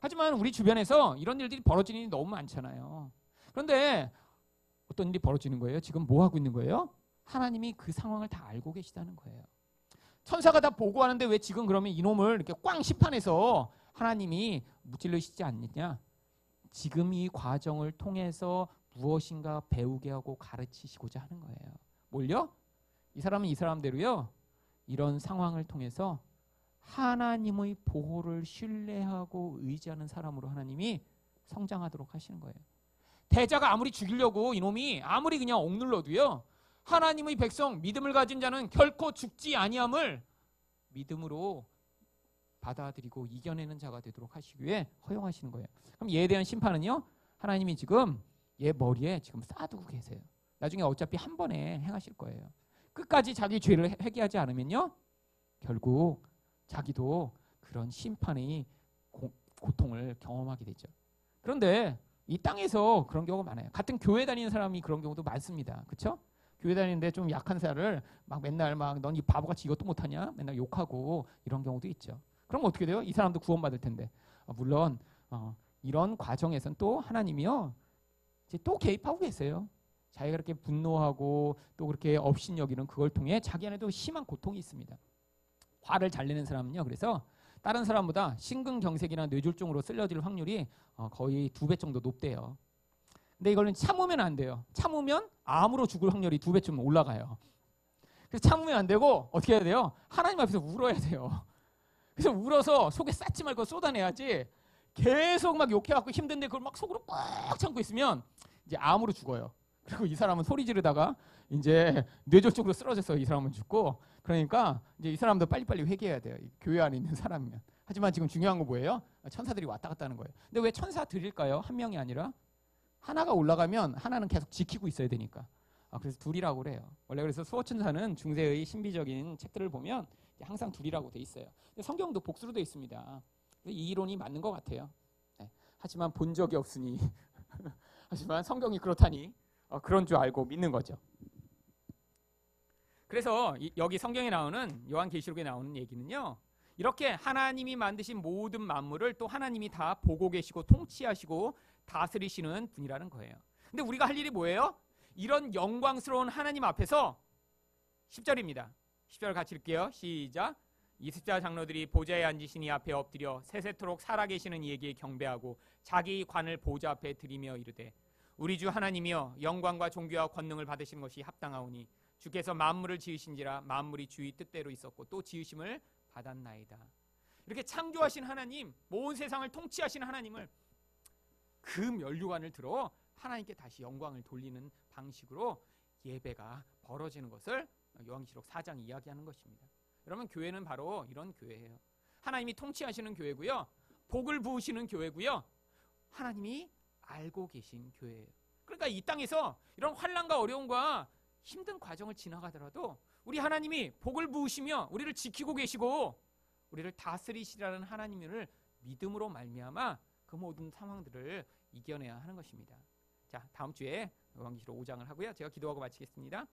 하지만 우리 주변에서 이런 일들이 벌어지는 일이 너무 많잖아요. 그런데 어떤 일이 벌어지는 거예요? 지금 뭐 하고 있는 거예요? 하나님이 그 상황을 다 알고 계시다는 거예요. 천사가 다 보고하는데 왜 지금 그러면 이놈을 이렇게 꽝 심판해서 하나님이 무찔러시지 않느냐? 지금 이 과정을 통해서 무엇인가 배우게 하고 가르치시고자 하는 거예요. 뭘요? 이 사람은 이 사람대로요, 이런 상황을 통해서 하나님의 보호를 신뢰하고 의지하는 사람으로 하나님이 성장하도록 하시는 거예요. 대자가 아무리 죽이려고 이놈이 아무리 그냥 억눌러도요, 하나님의 백성, 믿음을 가진 자는 결코 죽지 아니함을 믿음으로 받아들이고 이겨내는 자가 되도록 하시기 위해 허용하시는 거예요. 그럼 얘에 대한 심판은요, 하나님이 지금 얘 머리에 지금 쌓아두고 계세요. 나중에 어차피 한 번에 행하실 거예요. 끝까지 자기 죄를 회개하지 않으면요, 결국 자기도 그런 심판의 고통을 경험하게 되죠. 그런데 이 땅에서 그런 경우가 많아요. 같은 교회 다니는 사람이 그런 경우도 많습니다. 그렇죠? 교회 다니는데 좀 약한 사람을 막 맨날 막 넌 이 바보같이 이것도 못하냐? 맨날 욕하고 이런 경우도 있죠. 그럼 어떻게 돼요? 이 사람도 구원받을 텐데. 물론 이런 과정에서는 또 하나님이요, 이제 또 개입하고 계세요. 자기가 그렇게 분노하고 또 그렇게 업신여기는 그걸 통해 자기 안에도 심한 고통이 있습니다. 화를 잘 내는 사람은요, 그래서 다른 사람보다 심근경색이나 뇌졸중으로 쓰러질 확률이 거의 2배 정도 높대요. 근데 이거는 참으면 안 돼요. 참으면 암으로 죽을 확률이 2배쯤 올라가요. 그래서 참으면 안 되고 어떻게 해야 돼요? 하나님 앞에서 울어야 돼요. 그래서 울어서 속에 쌓지 말고 쏟아내야지, 계속 막 욕해갖고 힘든데 그걸 막 속으로 꽉 참고 있으면 이제 암으로 죽어요. 그리고 이 사람은 소리 지르다가 이제 뇌졸중으로 쓰러졌어요. 이 사람은 죽고. 그러니까 이제 이 사람도 빨리빨리 회개해야 돼요. 교회 안에 있는 사람이면. 하지만 지금 중요한 건 뭐예요? 천사들이 왔다 갔다 하는 거예요. 근데 왜 천사들일까요? 한 명이 아니라? 하나가 올라가면 하나는 계속 지키고 있어야 되니까. 그래서 둘이라고 그래요. 원래 그래서 수호천사는 중세의 신비적인 책들을 보면 항상 둘이라고 돼 있어요. 근데 성경도 복수로 돼 있습니다. 이 이론이 맞는 것 같아요. 네. 하지만 본 적이 없으니 하지만 성경이 그렇다니 그런 줄 알고 믿는 거죠. 그래서 여기 성경에 나오는, 요한계시록에 나오는 얘기는요, 이렇게 하나님이 만드신 모든 만물을 또 하나님이 다 보고 계시고 통치하시고 다스리시는 분이라는 거예요. 근데 우리가 할 일이 뭐예요? 이런 영광스러운 하나님 앞에서 10절입니다. 10절 같이 읽게요. 시작. 20자 장로들이 보좌에 앉으신 이 앞에 엎드려 세세토록 살아계시는 이에게 경배하고 자기 관을 보좌 앞에 드리며 이르되 우리 주 하나님이여 영광과 존귀와 권능을 받으시는 것이 합당하오니 주께서 만물을 지으신지라 만물이 주의 뜻대로 있었고 또 지으심을 받았나이다. 이렇게 창조하신 하나님, 온 세상을 통치하신 하나님을 그 면류관을 들어 하나님께 다시 영광을 돌리는 방식으로 예배가 벌어지는 것을 요한계시록 4장이 이야기하는 것입니다. 여러분, 교회는 바로 이런 교회예요. 하나님이 통치하시는 교회고요, 복을 부으시는 교회고요, 하나님이 알고 계신 교회예요. 그러니까 이 땅에서 이런 환난과 어려움과 힘든 과정을 지나가더라도 우리 하나님이 복을 부으시며 우리를 지키고 계시고 우리를 다스리시라는 하나님을 믿음으로 말미암아 그 모든 상황들을 이겨내야 하는 것입니다. 자, 다음 주에 요한계시록 5장을 하고요. 제가 기도하고 마치겠습니다.